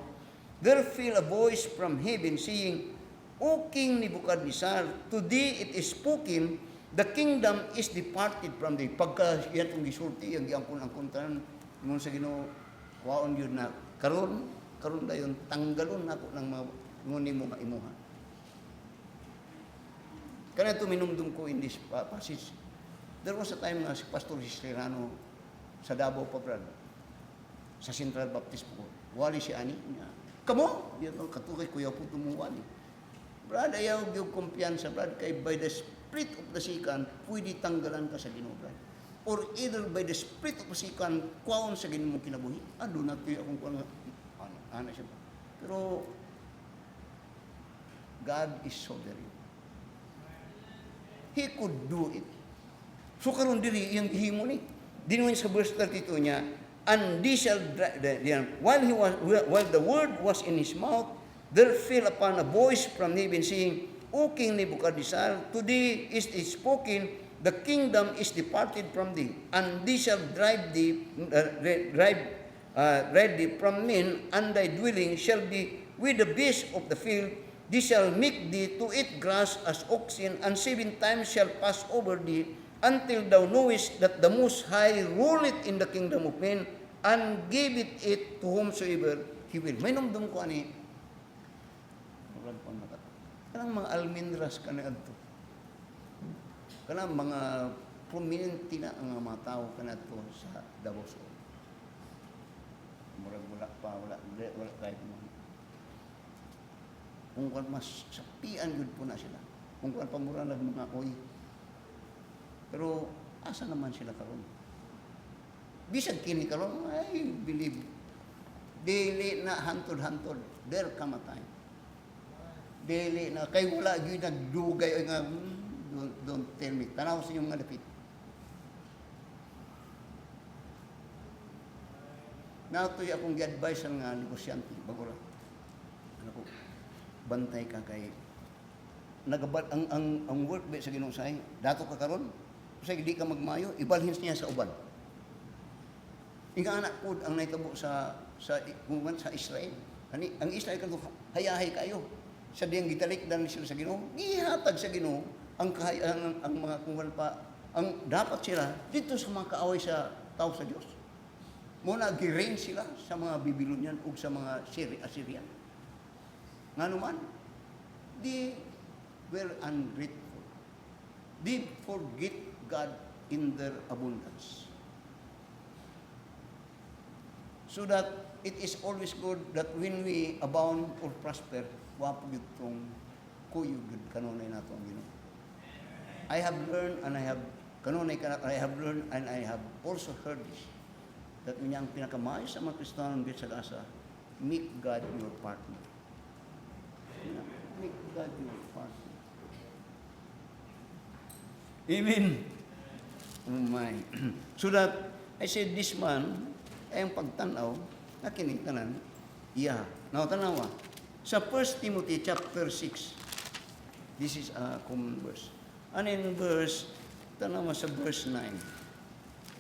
there fell a voice from heaven saying, O King Nebuchadnezzar, today it is spoken, the kingdom is departed from thee. Pagka yan itong gisulti, ang giangkon-angkon tanan, nung sa Ginoo, waon yun na, karon dayon, tanggalon ako ng mga nguni mo maimuha. Kaya ito minumdum ko in this passage. There was a time na si Pastor Hislirano sa Davao pa, brad, sa Central Baptist po, wali si Ani, kamo, yan ang katukay kuya po tumuwali. Brad, ayaw yung kumpiyansa, brad, kay by the spirit of the sikan, pwede tanggalan ka sa Ginoo, brad. Or either by the spirit of the sikan, kwaon sa Ginoo mong kinabuhi. Doon natin akong kwaon, ano siya. Pero, God is sovereign. He could do it. So karon diri iyang gihimo ni. Dinuin sa verse 32 niya, and they shall while the word was in his mouth, there fell upon a voice from heaven saying, O King Nebuchadnezzar, today is it spoken, the kingdom is departed from thee, and they shall drive thee from men, and thy dwelling shall be with the beasts of the field. They shall make thee to eat grass as oxen, and 7 times shall pass over thee, until thou knowest that the Most High ruleth in the kingdom of men, and giveth it to whomsoever he will. May numdum ko ani, kanang mga almendras ka na ito. Kanang mga prominente na ang mga tao ka na ito sa Davao Sur. Murag wala kahit mo. Kung kan mas sapian yun po na sila. Kung kan pamura mga oy. Pero asa naman sila karon? Bisag kini karon, I believe. Dili na hantod-hantod. There come a time. Dili na kay wala gyud nagdugay nga don't tell me. Tanaw sa inyong malapit. Natoy akong gi-advise nga negosyante bagura. Ano ko? Bantay ka kay nagabal ang work ba sa Ginoo say dato ka karon kasi di ka magmayo ibalhin niya sa uban. Inga anak ko ang naitabo sa Israel. Ang Israel kanto hayahay kayo. Sa diyang gitalikdan sila sa Ginoo, gihatag sa Ginoo ang mga kungwan pa ang dapat sila dito sa mga kaaway sa tao sa Dios. Muna gi-reign sila sa mga Babylonian ug sa mga Assyrian. Nga naman, they were ungrateful. They forget God in their abundance. So that it is always good that when we abound or prosper, wapo itong kuyo good kanunay nato ang Ginoo. I have learned and I have learned and I have also heard this, that ang pinakamaayos sa mga Kristiyano ng Sagasa, make God your partner. Make God your partner. Amen. Oh my. So that, I said, this man, ay ang pagtanaw, na kinitanan, iya. Now, tanawa, sa 1 Timothy chapter 6, this is a common verse. And in verse, tanawa sa verse 9,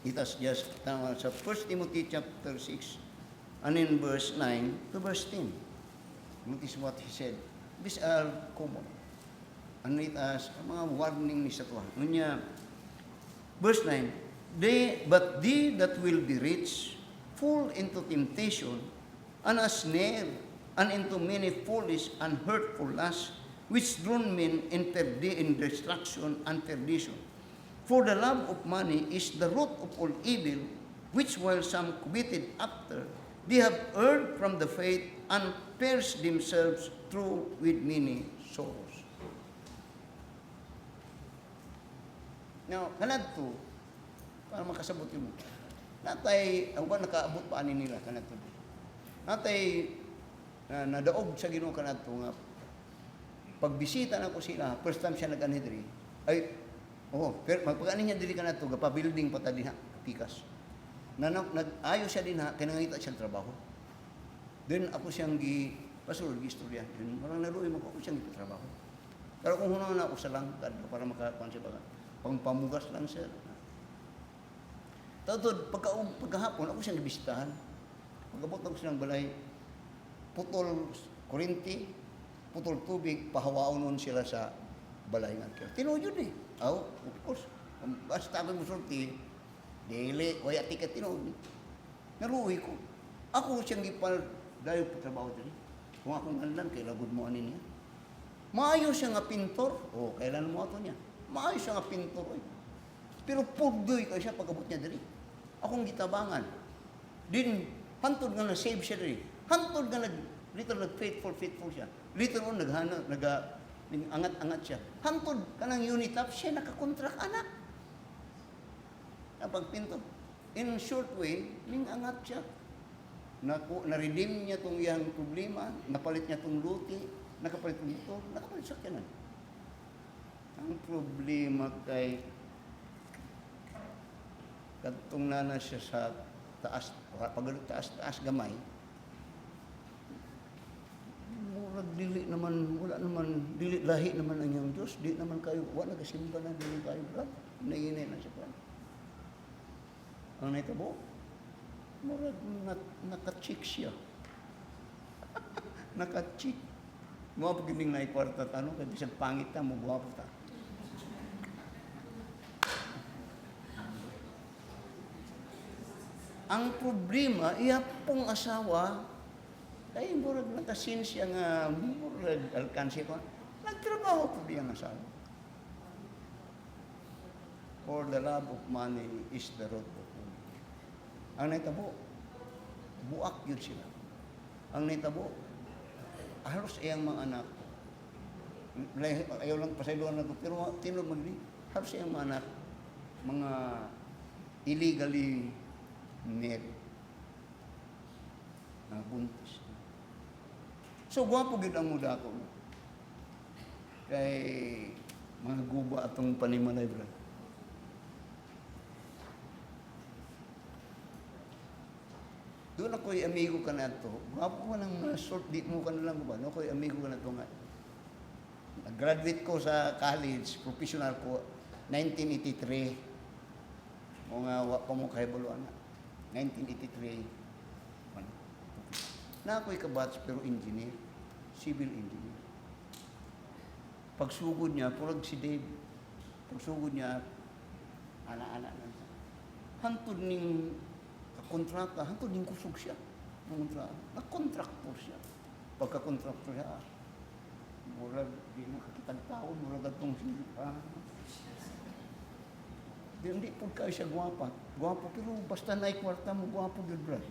it has just, tanawa sa 1 Timothy chapter 6, and in verse 9 to verse 10. Notice what he said. These are common. And it has mga warning ni sa tuwa. Ngunya, verse 9, but they that will be rich fall into temptation and a snare and into many foolish and hurtful lusts, which drown men in destruction and perdition. For the love of money is the root of all evil, which while some coveted after, they have erred from the faith and pierced themselves through with many sorrows. Now, kanad to, para makasabot mo, natay, ang ba nakaabot pa ani nila, kanad to. Natay, nadaog sa Ginoo kanad to, nga, pagbisita na ko sila, first time siya nag-anidri, ay, pero magpag-anin niya dili kanad to, gapa-building pa ta din ha, pikas. Nag-ayo siya din ha, kinangita siyang trabaho. Then ako siyang pasulod, istorya. Then marang naluoy mo ako siyang trabaho. Pero kung hunang na ako sa langkad, para makakuan siya baga, pangpamugas lang siya. Tatod, pagkahapon, ako siyang ibisitahan. Pagkabot ako silang balay, putol kurinti, putol tubig, pahawaon nun sila sa balay nga. Tinuod yun eh. Of course. Basta ako musulti, dili, waya tiket tinuod. Naluoy ko. Ako siyang ipal, dahil patrabaho dali. Kung akong halan, kay lagod mo anin niya. Maayo siya nga pintor. Kailan mo ato niya? Maayo siya nga pintor. Pero pugdoy ka siya pagkabot niya dali. Akong gitabangan. Din, hantod nga na-save siya dali. Hantod nga nag-faithful siya. Later on, angat-angat siya. Hantod ka ng Unitap, siya nakakontrak anak. Napagpintor. In a short way, angat siya. Na-redeem niya itong iyang problema, napalit niya itong luti, nakapalit itong ito, nakapalit sa kanan. Ang problema kay Kadtong nana siya sa taas, pag taas gamay, murag dili naman, wala naman, dili lahi naman ang iyong Diyos, di naman kayo, wala nagasimba na, dili kayo, brad, nainay na siya, brad. Ang naitabo, murag naka-check siya. Naka-check. Mga pagkining na ikwarta tanong, kasi bisang pangit na mo, guwapo ta. Ang problema, iya pong asawa, kaya murag nakasin siya nga, murag alkansi ko, nagtrabaho po diyang asawa. For the love of money is the root of all. Ang naitabo, buak yun sila. Ang naitabo, halos iyang mga anak, ayaw lang pasayloan na ito, pero tinod magli, halos iyang mga anak, mga illegally married, buntis. So, gwapo gid ang muda ko. Kay mga guba atong panimalay, brad. Doon ako'y amigo ka na ito. Gwapo ka ng short, di mo ka na lang ba? No, ako'y amigo ka na ito nga. Nag-graduate ko sa college, professional ko, 1983. Mga pa mo kahibuluan na. 1983. Na ako'y kabats, pero engineer. Civil engineer. Pagsugod niya, purag si Dave. Pagsugod niya, ana-ana na. Hantod ning kontrata, hantod ning kusog siya. Nag-contractor siya. Pagka-contractor siya, murag, di nakakitag tao, murag atong siya. Hindi po kayo siya guwapa. Guwapo, pero basta naikwarta mo, guwapo yun, brad.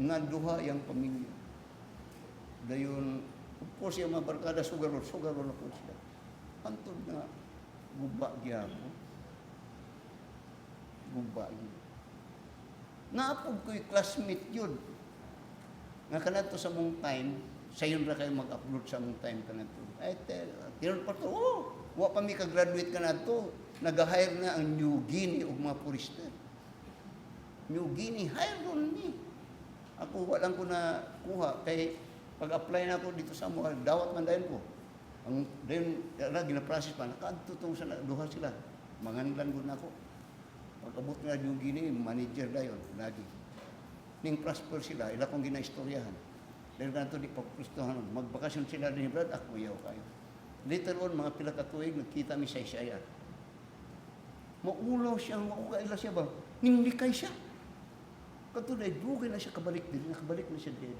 Nga duha yung pamilya. Dayon, of course, yung mga barkada, sugarol ako siya. Antod na, guba gyapon. Guba gyapon. Naapog ko'y classmate yun. Nga kanadto sa mong time, sayon ra kayo mag-upload sa mong time kanadto. Ay, tinan pa to, wa pa mi ka-graduate kanadto. Nag-hire na ang New Guinea og mga purister. New Guinea, hire ron ni. Ako, walang ko na kuha. Kay, pag-apply na ako dito sa mga, dawat man dayon ko. Ang dayon, gina-process pa, nakaadtutong sa duha sila. Manganlan ko na ako. Pag-abot na New Guinea, manager dayon, lagi. Ning prosper sila, ila kong gina-istoryahan. Dahil ganito di pagpustuhan, magbakasyon sila din, brad, ako yaw kayo. Later on, mga pila katuig, nagkita mi sa Isaya. Maulaw siya, maukaila siya ba? Nindikay siya. Katulad, dugay na siya kabalik din, nakabalik na siya din.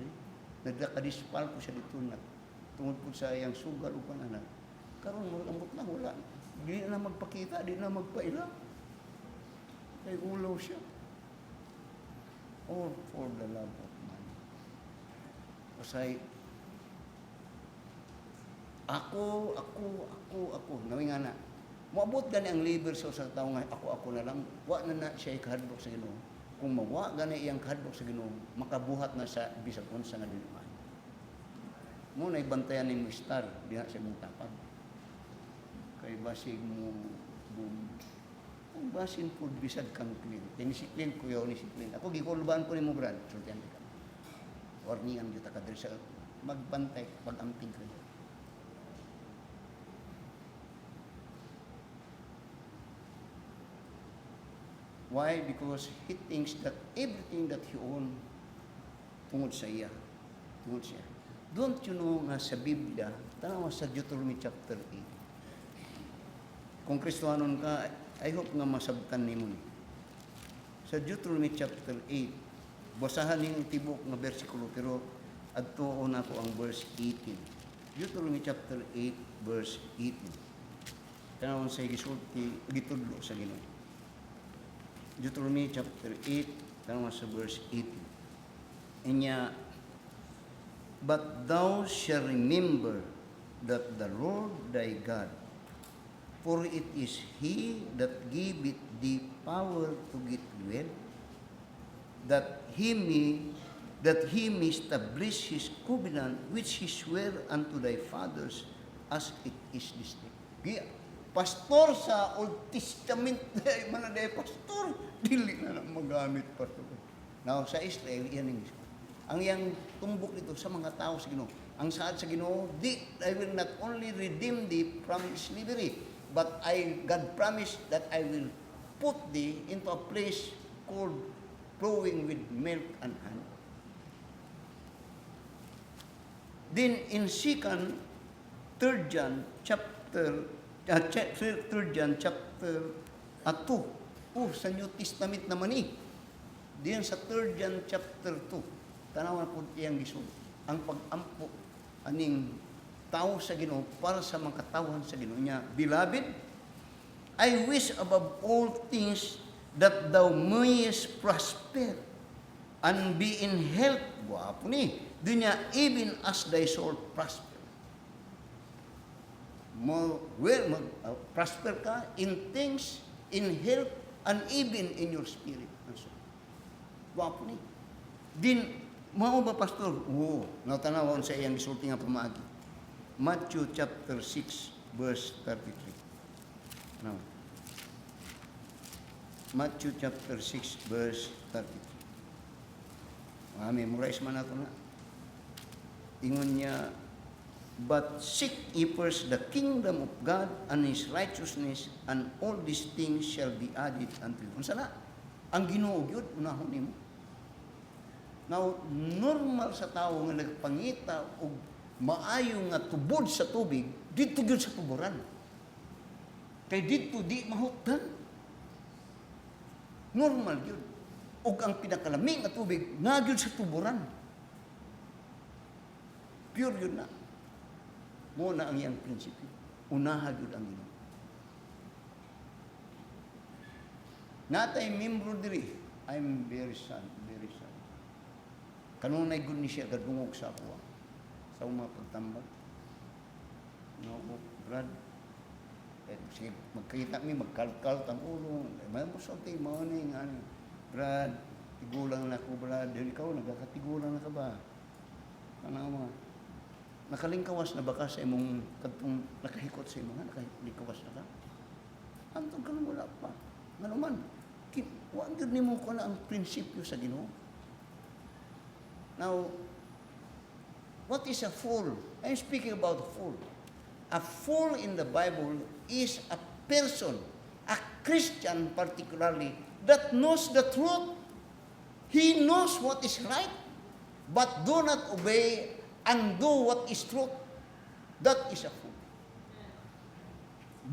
Nagdakadispal ko siya dito na tungod po sa iyang sugal o pananan. Karon mo ambot na, wala. Di na magpakita, di na magpaila. Kaya ulaw siya. All for the love of money. Kasi, ako, nawing nga na, maabot gani ang labor sa tao nga, ako na lang, wa na siya ikahadlok sa Ginoo. Kung mawa gani iyang kahadlok sa Ginoo, makabuhat na sa bisag unsa nga diliman. Mo na ibantayan ni mo star, diha siya mong tapag. Kay basig mo kung basin po bisag kang clean. Tinisiklin ko yaw nisiklin. Ako gikulban ko ni mo brad, sultihan ka. Warningan kita ka diri sa magbantay pag-amping ka. Why? Because he thinks that everything that he owns tungod sa iya. Tungod siya. Don't you know nga sa Biblia, tanaw sa Deuteronomy chapter 8. Kung Kristohanon ka, I hope nga masabtan nimo ni. Sa Deuteronomy chapter 8, basahan ninyo tibok nga bersikulo, pero adtuon ako ang verse 18. Deuteronomy chapter 8, verse 18. Tanaw sa gisulti, gitudlo sa Ginoo. Deuteronomy chapter 8, tanaw sa verse 18. Inya, but thou shalt remember that the Lord thy God, for it is He that giveth thee power to get well, that He may establish His covenant which He sware unto thy fathers, as it is this day. Pastor sa Old Testament, mana day pastor, dili na magamit pastor. Now, sa Israel, yan ang yang tumbok dito sa mga tao sa Ginoo. Ang saad sa Ginoo, I will not only redeem thee from slavery, but God promised that I will put thee into a place called flowing with milk and honey. Then in 3 John chapter 2, sa New Testament naman Diyan sa 3 John chapter 2, tanawan po iyang gisod. Ang pag-ampo aning tao sa Ginoo para sa mga katawan sa Ginoo niya. Beloved, I wish above all things that thou mayest prosper and be in health. Wapo Dunya, even as thy soul prosper. Prosper ka in things, in health, and even in your spirit. Wapo Din, mao ba pastor? Oo. Natanawon sa iyang gisulti nga pamaagi. Matthew chapter 6, verse 33. Now, Matthew chapter 6, verse 33. Memorize man nato na. Ingon niya, but seek ye first the kingdom of God and His righteousness, and all these things shall be added unto you. Unsa na? Ang Ginoo gyud unahon nimo. Now, normal sa tao nga nagpangita og maayo nga tubod sa tubig, dito gyud sa tuburan. Kay dito di mahutdan. Normal yun. Og ang pinakalamig nga tubig, nga gyud sa tuburan. Pure yun na. Muna ang iyang prinsipyo. Unaha gyud ang Ginoo. Natay membro diri. I'm very sad, very sad. Kanunay gud ni siya gadungog sa ako. Sa mga pagtambag. No, Brad. Sige, magkita mi, magkalkal ang ulo. May mo something, morning, Brad, tigulang na ko, Brad. Ikaw, nagkakatigulang na ka ba? Ano nakalingkawas na baka sa imong katong nakahikot sa imong nakalingkawas na ka? Antong ka nang wala pa. Ano man, huwag yun mo ko na ang prinsipyo sa Ginoo. Now, what is a fool? I'm speaking about a fool. A fool in the Bible is a person, a Christian particularly, that knows the truth. He knows what is right, but do not obey and do what is truth. That is a fool.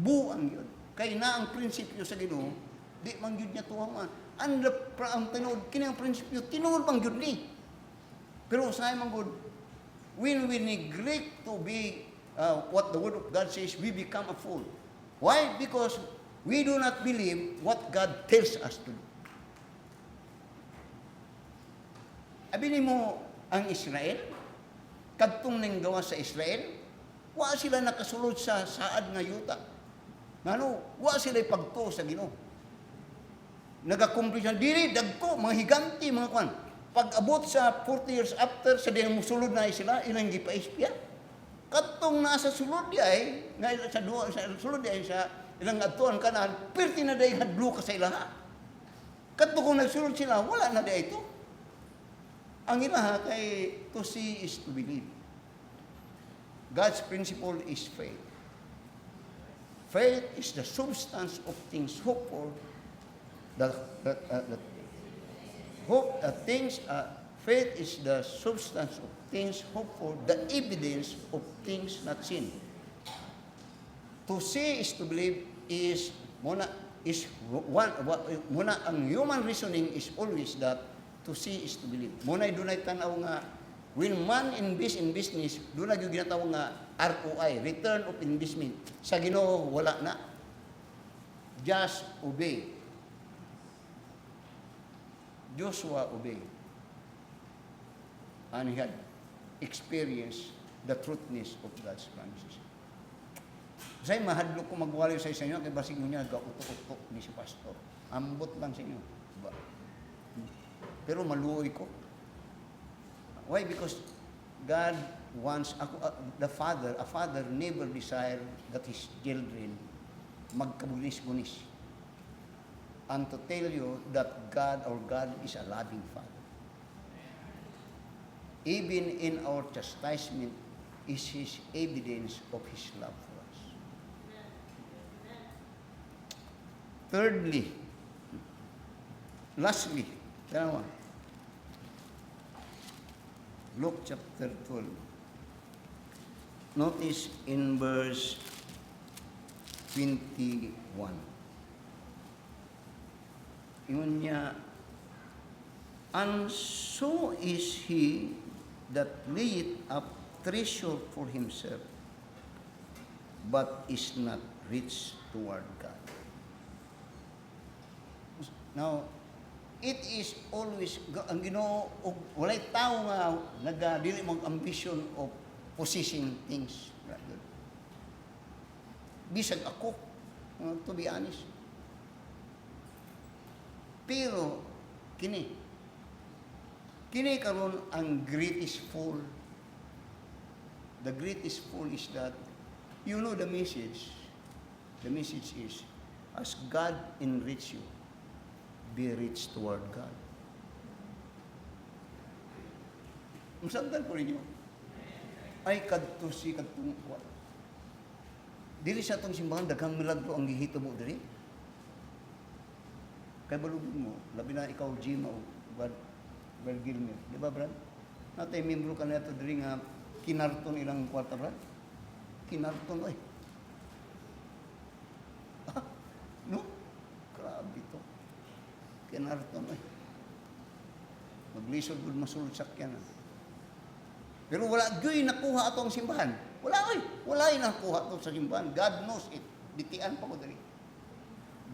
Buang yun. Kaya na ang prinsipyo sa Ginoo, di man yun niya tuwaman. Ang tinuod, kini ang prinsipyo, tinuod bang yun ni. Pero sa man good, when we neglect to be what the Word of God says, we become a fool. Why? Because we do not believe what God tells us to do. Abinin mo ang Israel, kadtong ning gawa sa Israel, wa sila nakasulod sa saad nga yuta. Ngano, wa sila pagtuo sa Ginoo. Nagakumplis dili dagko mga higanti mga kwan. Pag-abot sa 40 years after, sa din musulod na sila, ilang gipaispya. Katong nasa sulod di ay, sa sulod di ay sa ilang atuan kanan, pirti na day hadlo ka sa ilaha. Katong kung nagsulod sila, wala na di ito. Ang ilaha kay to see is to believe. God's principle is faith. Faith is the substance of things hoped for, faith is the substance of things hoped for, the evidence of things not seen. To see is to believe is ang human reasoning is always that to see is to believe. Muna dunay tanaw nga when man invest in business, dunay gyud ginatawag nga ROI, return of investment. Sa Ginoo wala na. Just obey. Joshua obeyed. And he had experienced the truthness of God's promises. Say, mahadlo ko magwali sa inyo, kaya basig mo niya, gautok-utok ni si pastor. Ambot lang sa inyo. Pero maluoy ko. Why? Because God once a father never desire that his children magkabunis-bunis. And to tell you that our God is a loving Father. Even in our chastisement is His evidence of His love for us. Thirdly, lastly, Luke chapter 12. Notice in verse 21. Yun niya, and so is he that layeth up treasure for himself, but is not rich toward God. Now, it is always, ang Ginoo, walay tao nga nagadili mong ambition of possessing things. Bisag ako, to be honest. Pero, kini karon ang greatest fall. The greatest fall is that, you know the message. The message is, as God enrich you, be rich toward God. Masagdan ko rin yun. Ay, kadto si kadtong kuwan. Dili sa itong simbahan, daghang milagro ang gihito mo diri. Kay balugin mo, labi na ikaw, Jim, o Brad Gilmer. Di ba, Brad? Natay, membro ka na ito diri nga kinarton ilang kwarta, Brad? Kinarton, ay. Ah, no? Grabe to. Kinarton, ay. Maglisod good masulod sakyan. Pero wala gyoy nakuha ato ang simbahan. Wala yung nakuha ato sa simbahan. God knows it. Bitian pa ko dali.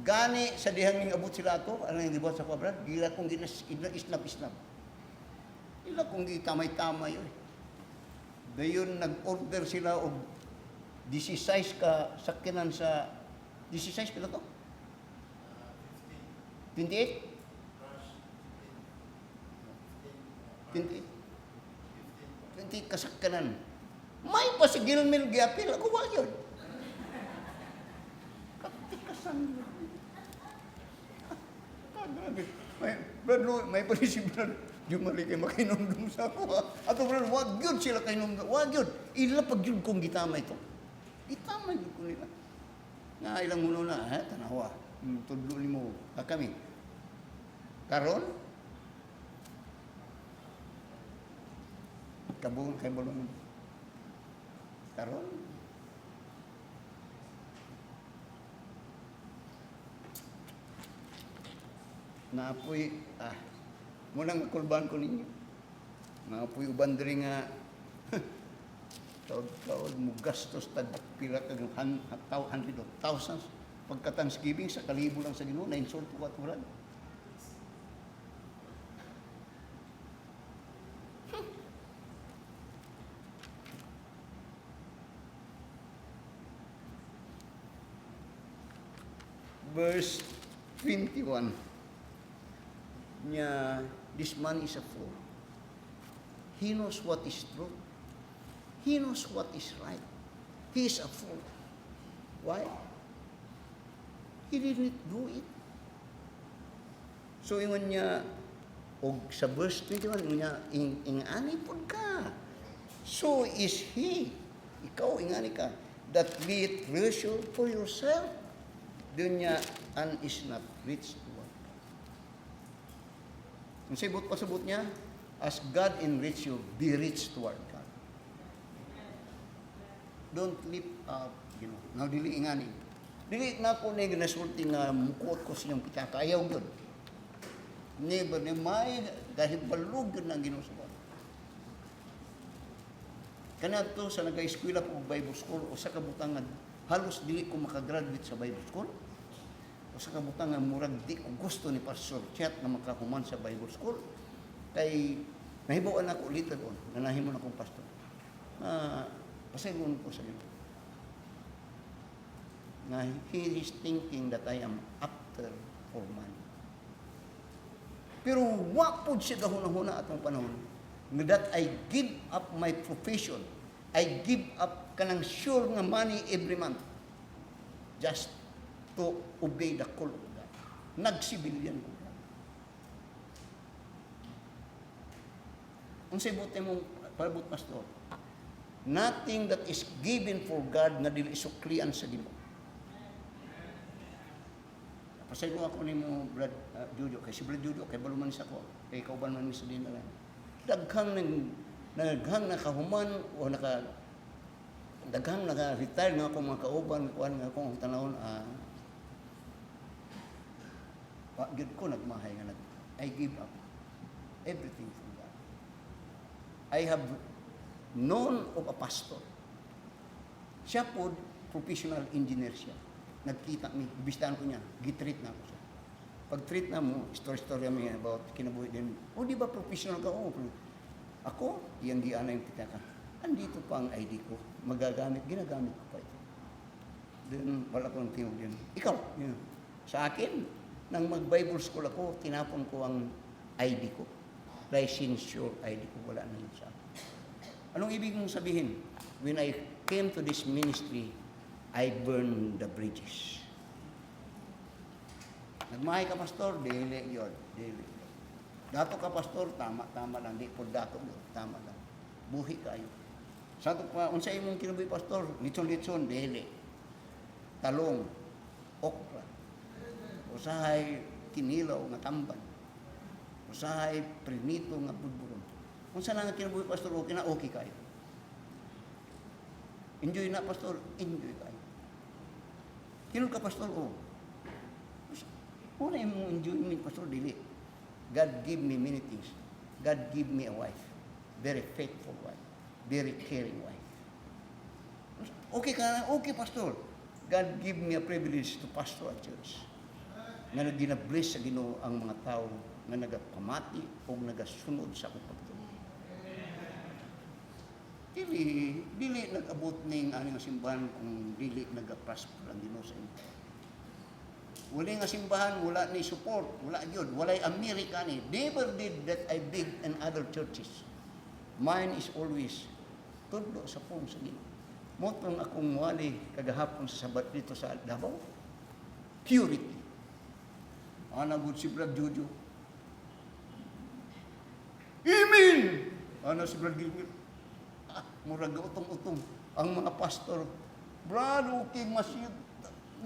Gani sa dihang ning abot sila ato, ano yung gibuhat sa kwabran? Gila kong isnap-isnap. Ila kong gitamay-tamay. Dayon nag-order sila og 16 ka sakyanan sa 16 pila to? 28? 20 kasakyanan. May pa si Gilmil giapil. Ako ba yun? Katikasan yun. Grabe. May pa si Brad. Yung mali kayo makinumdum sa ako. Ato Brad, wag yun sila kainumdum. Wag yun. Ila pag yun kong gitamay ito. Gitamay yun ko nila. Nga ilang mulo na, tanawa. Tudlo ni mo. Kami. Karon, kabung kay bolong karon naapoy munang kulban ko ninyo naapoy uban diri nga taod mo gastos tag pila ka hundred of thousands pagka Thanksgiving sa kalibo lang sa Ginoo na insult ko aturan. Verse 21 niya, this man is a fool. He knows what is true. He knows what is right. He is a fool. Why? He didn't do it. So, ingon niya, og sa verse 21, ingon niya, ingani po ka. So is he. Ikaw, ingani ka. That be it treasure for yourself. Doon niya, and is not rich toward God. Ang sabot pasabot niya, as God enrich you, be rich toward God. Don't lift up, Now, dili ingani. Dili na ko na ginasulti nga mukot ko siyang pitaka. Ayaw yun. Never na may, dahil balog yun ang ginusubat. Kanato sa nag-eskwela ko Bible School o sa kabutangan, halos dili ko makagraduate sa Bible School. O sa kabutangan, murag di ko gusto ni Pastor Chet na makahuman sa Bible School. Kay nahibawan ako later on, na nahimon akong pastor. Pasayon ko sa iyo. Na he is thinking that I am after for money. Pero wapod siya gahuna-huna atong panahon. that I give up my profession, I give up kanang sure nga money every month just to obey the call of God. Nagsibilyan ko. Unsay buti mong palabot, pastor? Nothing that is given for God na dili suklian sa Ginoo. Pasaylo ako nimo Brad Jojo, kay si Brad Jojo kay baluman sa ko, kay kauban man mi sa dinala. Daghang nakahuman o daghang naka-retire nga ako mga kauban kuan nga akong tanawon wa gyud ko nagmahay nga I give up everything for God. I have known of a pastor. Siya po professional engineer siya. Nagkita mi, bistahan ko niya, gitreat na ako siya. Pag-treat na mo, story mi about kinabuhi din. O di ba professional ka? O, ako, iyang giana yung kita ka. Andito pa ang ID ko. Ginagamit ko pa ito. Then, wala ko ng tinog din. Ikaw, yun. Sa akin, nang mag-Bible school ako, tinapon ko ang ID ko. Licensure ID ko, wala na yun sa akin. Anong ibig mong sabihin? When I came to this ministry, I burned the bridges. Nagmahay ka, pastor, dili yun. Dili. Dato ka, pastor, tama lang. Di po dato, tama lang. Buhi kayo. Sa ito pa, unsay mong kinubuhi, pastor, litson-litson, dili. Talong, okra. Usahay kinilaw nga tamban. Usahay prinito nga budburon. Unsa na nga kinubuhi, pastor, okay kayo. Enjoy na, pastor, enjoy kayo. Kinul ka, pastor, una yung enjoyment, pastor, dili. God give me many things. God give me a wife. Very faithful wife. Very caring wife. Okay ka na? Okay, pastor. God give me a privilege to pastor a church. Nga gina-bless sa Ginoo ang mga tao nga nagapamati o nagasunod sa akong pagtuo. Dili nag-abot ning aning simbahan kung dili nag-prosper ang Ginoo sa inyo. Wala nga simbahan, wala ni support, wala yun, walay Amerika ni. Never did that I big in other churches. Mine is always tudlo sa pong sa Ginoo. Motong akong wali kagahapon sa Sabat dito sa Davao. Purity. Ana gud si Brad Jojo. Amen. Ana si Brad Gilbert. Murag utong-utong ang mga pastor. Brad, okay, masyid.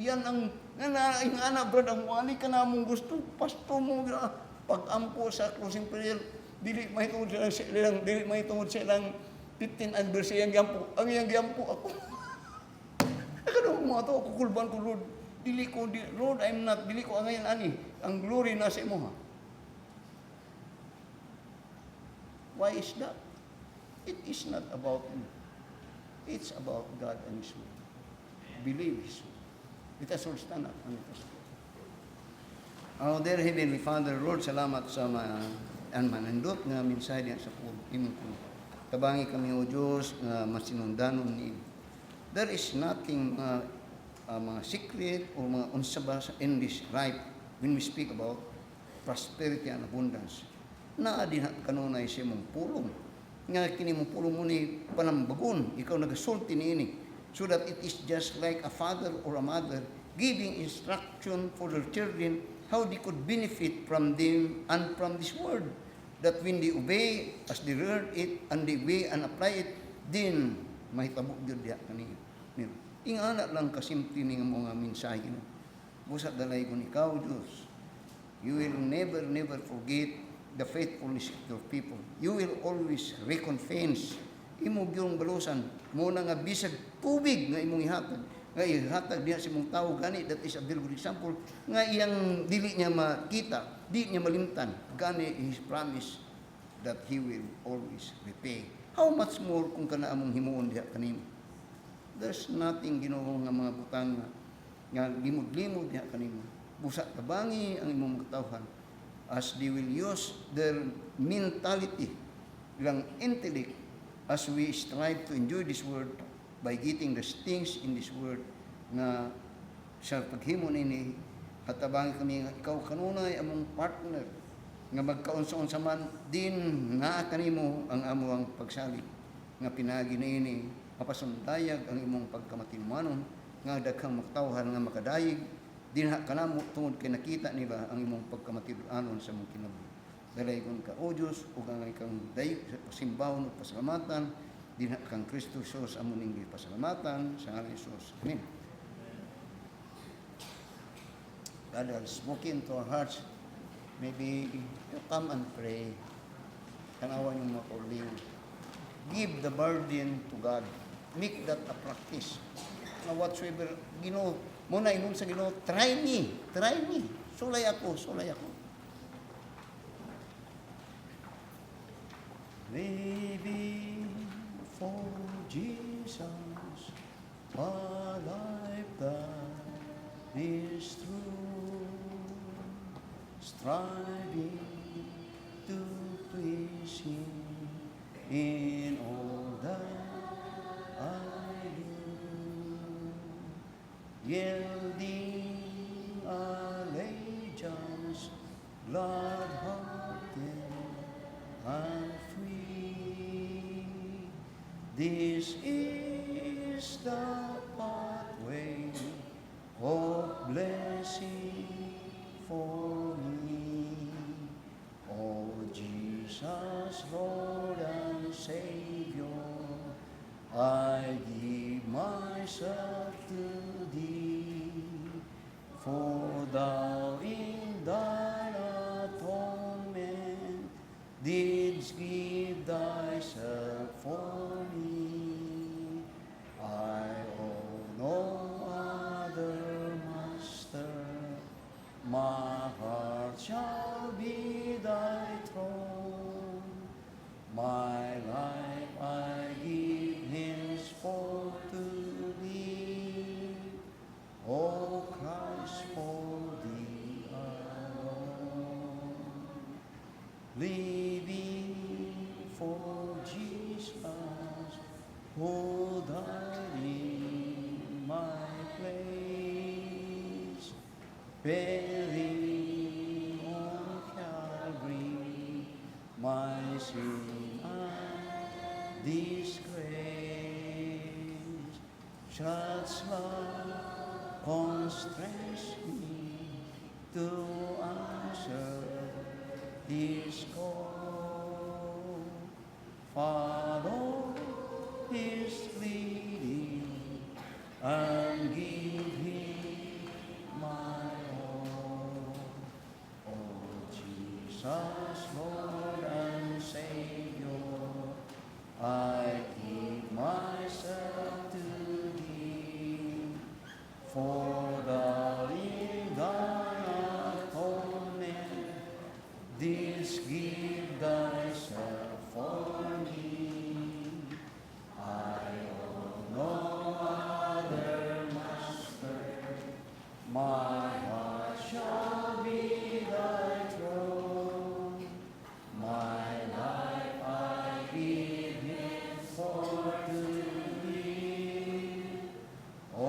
Yan ang anak, brad, ang wali ka na mong gusto. Pastor mo, pag-ampo sa closing prayer, dili mahitungod sa ilang 15 anniversary ang giampo. Ang iyang giampo ako. Akala ko mga to, kukulban ko, Lord. Lord, I'm not, dili ko ang ngayon ani. Ang glory na sa imo, ha? Why is that? It is not about me. It's about God and His Word. Believe His Word. Let us all stand up and let us pray. Our dear Heavenly Father, Lord, salamat sa manindot nga mensahe diyan sa pulo. Imong ko. Tabangi kami, O Diyos, nga masinundanon ni. There is nothing mga secret or mga unsaba in this life when we speak about prosperity and abundance. Naa din kanunay sa imong pulong. Nga kini mong pulong mo ni panambagon, ikaw nagasulti niini. So that it is just like a father or a mother giving instruction for their children how they could benefit from them and from this word. That when they obey, as they learn it, and they obey and apply it, then mahitabo gyud diha kanila. Ingana lang kasimple ning mga mensahe no. Busa dalay kun ikaw, Dios. You will never forget the faithfulness of your people. You will always recompense imong gyung balusan mo na nga bisag tubig nga imong ihatag nga ihatag diha sa imong tawo gani. That is a very good example nga iyang dili niya makita, di niya malimtan gani His promise that He will always repay. How much more kung kana among himuon diha kanimo? There's nothing, Ginoo, nga mga butang nga limod-limod diha kanimo. Busa tabangi ang imong katawhan as they will use their mentality, ilang intellect, as we strive to enjoy this word by getting the things in this word na sa paghimo nini, hatabangi kami nga ikaw kanunay among partner nga magkaunsa-unsa man din nga kanimo ang amuang pagsalig nga pinagi niini mapasundayag ang imong pagkamatinumanon nga daghang makatawhan nga makadayig dinha kanamo tungod kay nakita nila ang imong pagkamatinumanon sa imong kinabuhi. Dalaygon ka o Dios ug ang ikang dayeg sa pasimbawon ug pasalamatan dinha kang Kristo Jesus amo ning pasalamatan sa ngalan ni Jesus. Amen. God has spoken to our hearts. Maybe you come and pray. Tanawan yung mga kauling. Give the burden to God. Make that a practice. Na whatsoever, Ginoo, muna inon sa Ginoo, try me. Sulay ako. Living for Jesus, a life that is true, striving to please Him in all that I do, yielding allegiance, glad-hearted and free. This is the pathway of blessing for me. Oh Jesus, Lord and Savior, I give myself to Thee, for Thou in Thine atonement didst give Thyself for me. I owe no other master, my heart shall be Thy throne. My life I give henceforth to Thee, O Christ, for Thee alone. Living for Jesus, who died in my place, bearing on Calvary my sin and disgrace. Such love constrains me to answer His call. Follow His leading and give Him my all. Oh Jesus, Lord and Savior, I give myself to Thee, for Thou in Thine atonement didst give Thyself for me. I owe no other master, my heart shall be Thy throne. My life I give henceforth to Thee, O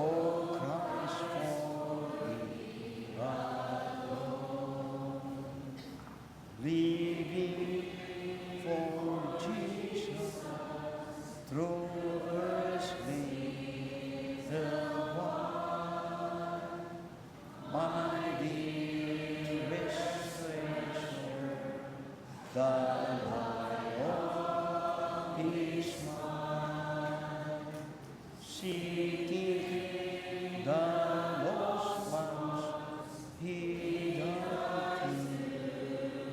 Christ, for Thee alone. Living for Jesus through earthly the while, my dearest treasure, the light of His smile, seeking the lost ones He doth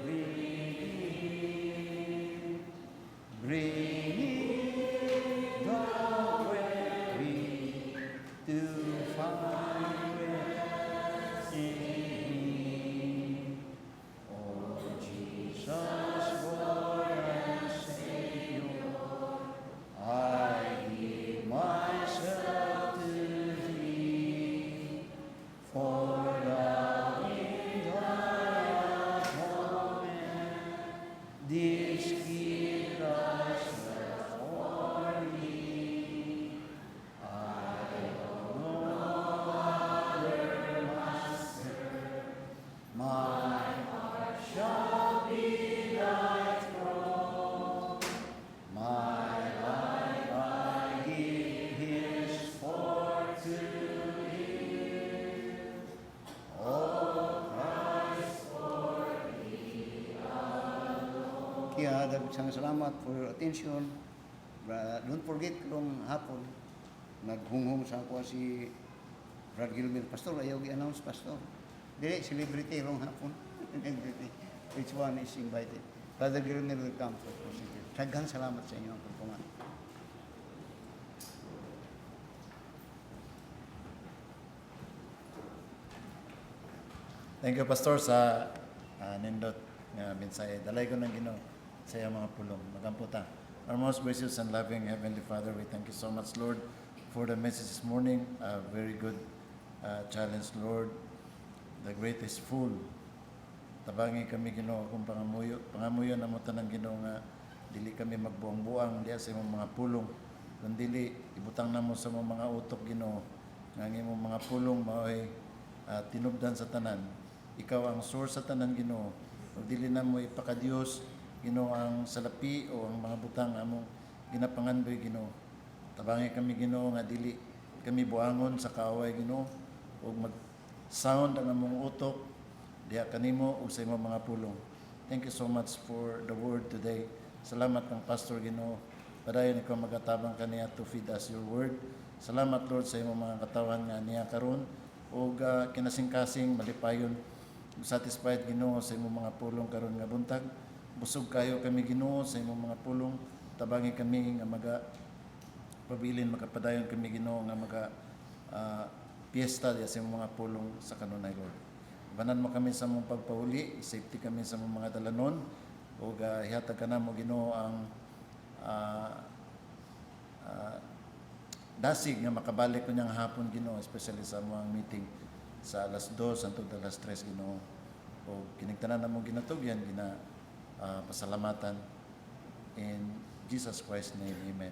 redeem, bringing the weary to find rest in Him. Oh Jesus, Lord and Savior, I give myself to Thee, for Thou in Thy atonement didst give Thyself for me. I owe no other master, Kaya daghang salamat for your attention. Don't forget karong hapon naghunghong sa ako si Brad Gilmer. Pastor, ayaw i-announce, Pastor. Dili, celebrity rong hapon. Celebrity. Which one is invited? Brother Gilmer will come for procedure. Daghang salamat sa inyo ang pagpuman. Thank you, Pastor, sa nindot nga mensahe. Dalay ko ng Ginoo sa iyang mga pulong. Magamputa. Our most gracious and loving Heavenly Father, we thank you so much, Lord, for the message this morning. A very good challenge, Lord. The great is full. Tabangi kami, Ginoo, kung pangamuyo na mo tanang, Ginoo, nga dili kami magbuang-buang diya sa imong mga pulong. Kung dili, ibutang na mo sa mga utok, Ginoo, nga ang imong mga pulong mao'y tinubdan sa tanan. Ikaw ang source sa tanan, Ginoo. Ug dili na mo ipakadiyos, Ginoo, ang salapi o ang mga butang among ginapangandoy, Ginoo. Tabangi kami, Ginoo, nga dili kami buangon sa kaaway, Ginoo, ug mag-sound ang among utok diha kanimo ug sa imong mga pulong. Thank you so much for the word today. Salamat ng Pastor, Ginoo. Padayon ikaw magatabang kaniya to feed us your word. Salamat, Lord, sa imong mga katawan nga niya karon ug kinasing-kasing malipayon satisfied, Ginoo, sa imong mga pulong karon nga buntag. Busog kayo kami, Ginoo, sa imong mga pulong. Tabangi kami nga pabilin makapadayon kami, Ginoo, nga piyesta diya sa imong mga pulong sa kanunay, Lord. Banan mo kami sa mong pagpahuli, safety kami sa mong mga dalanon ug hihatag ka namo, Ginoo, ang dasig nga makabalik ko niyang hapon, Ginoo, especially sa mga meeting sa alas 2 hangtod alas 3, Ginoo. O kinigtanan na mong ginatugyan, pasalamatan. In Jesus Christ's name, amen.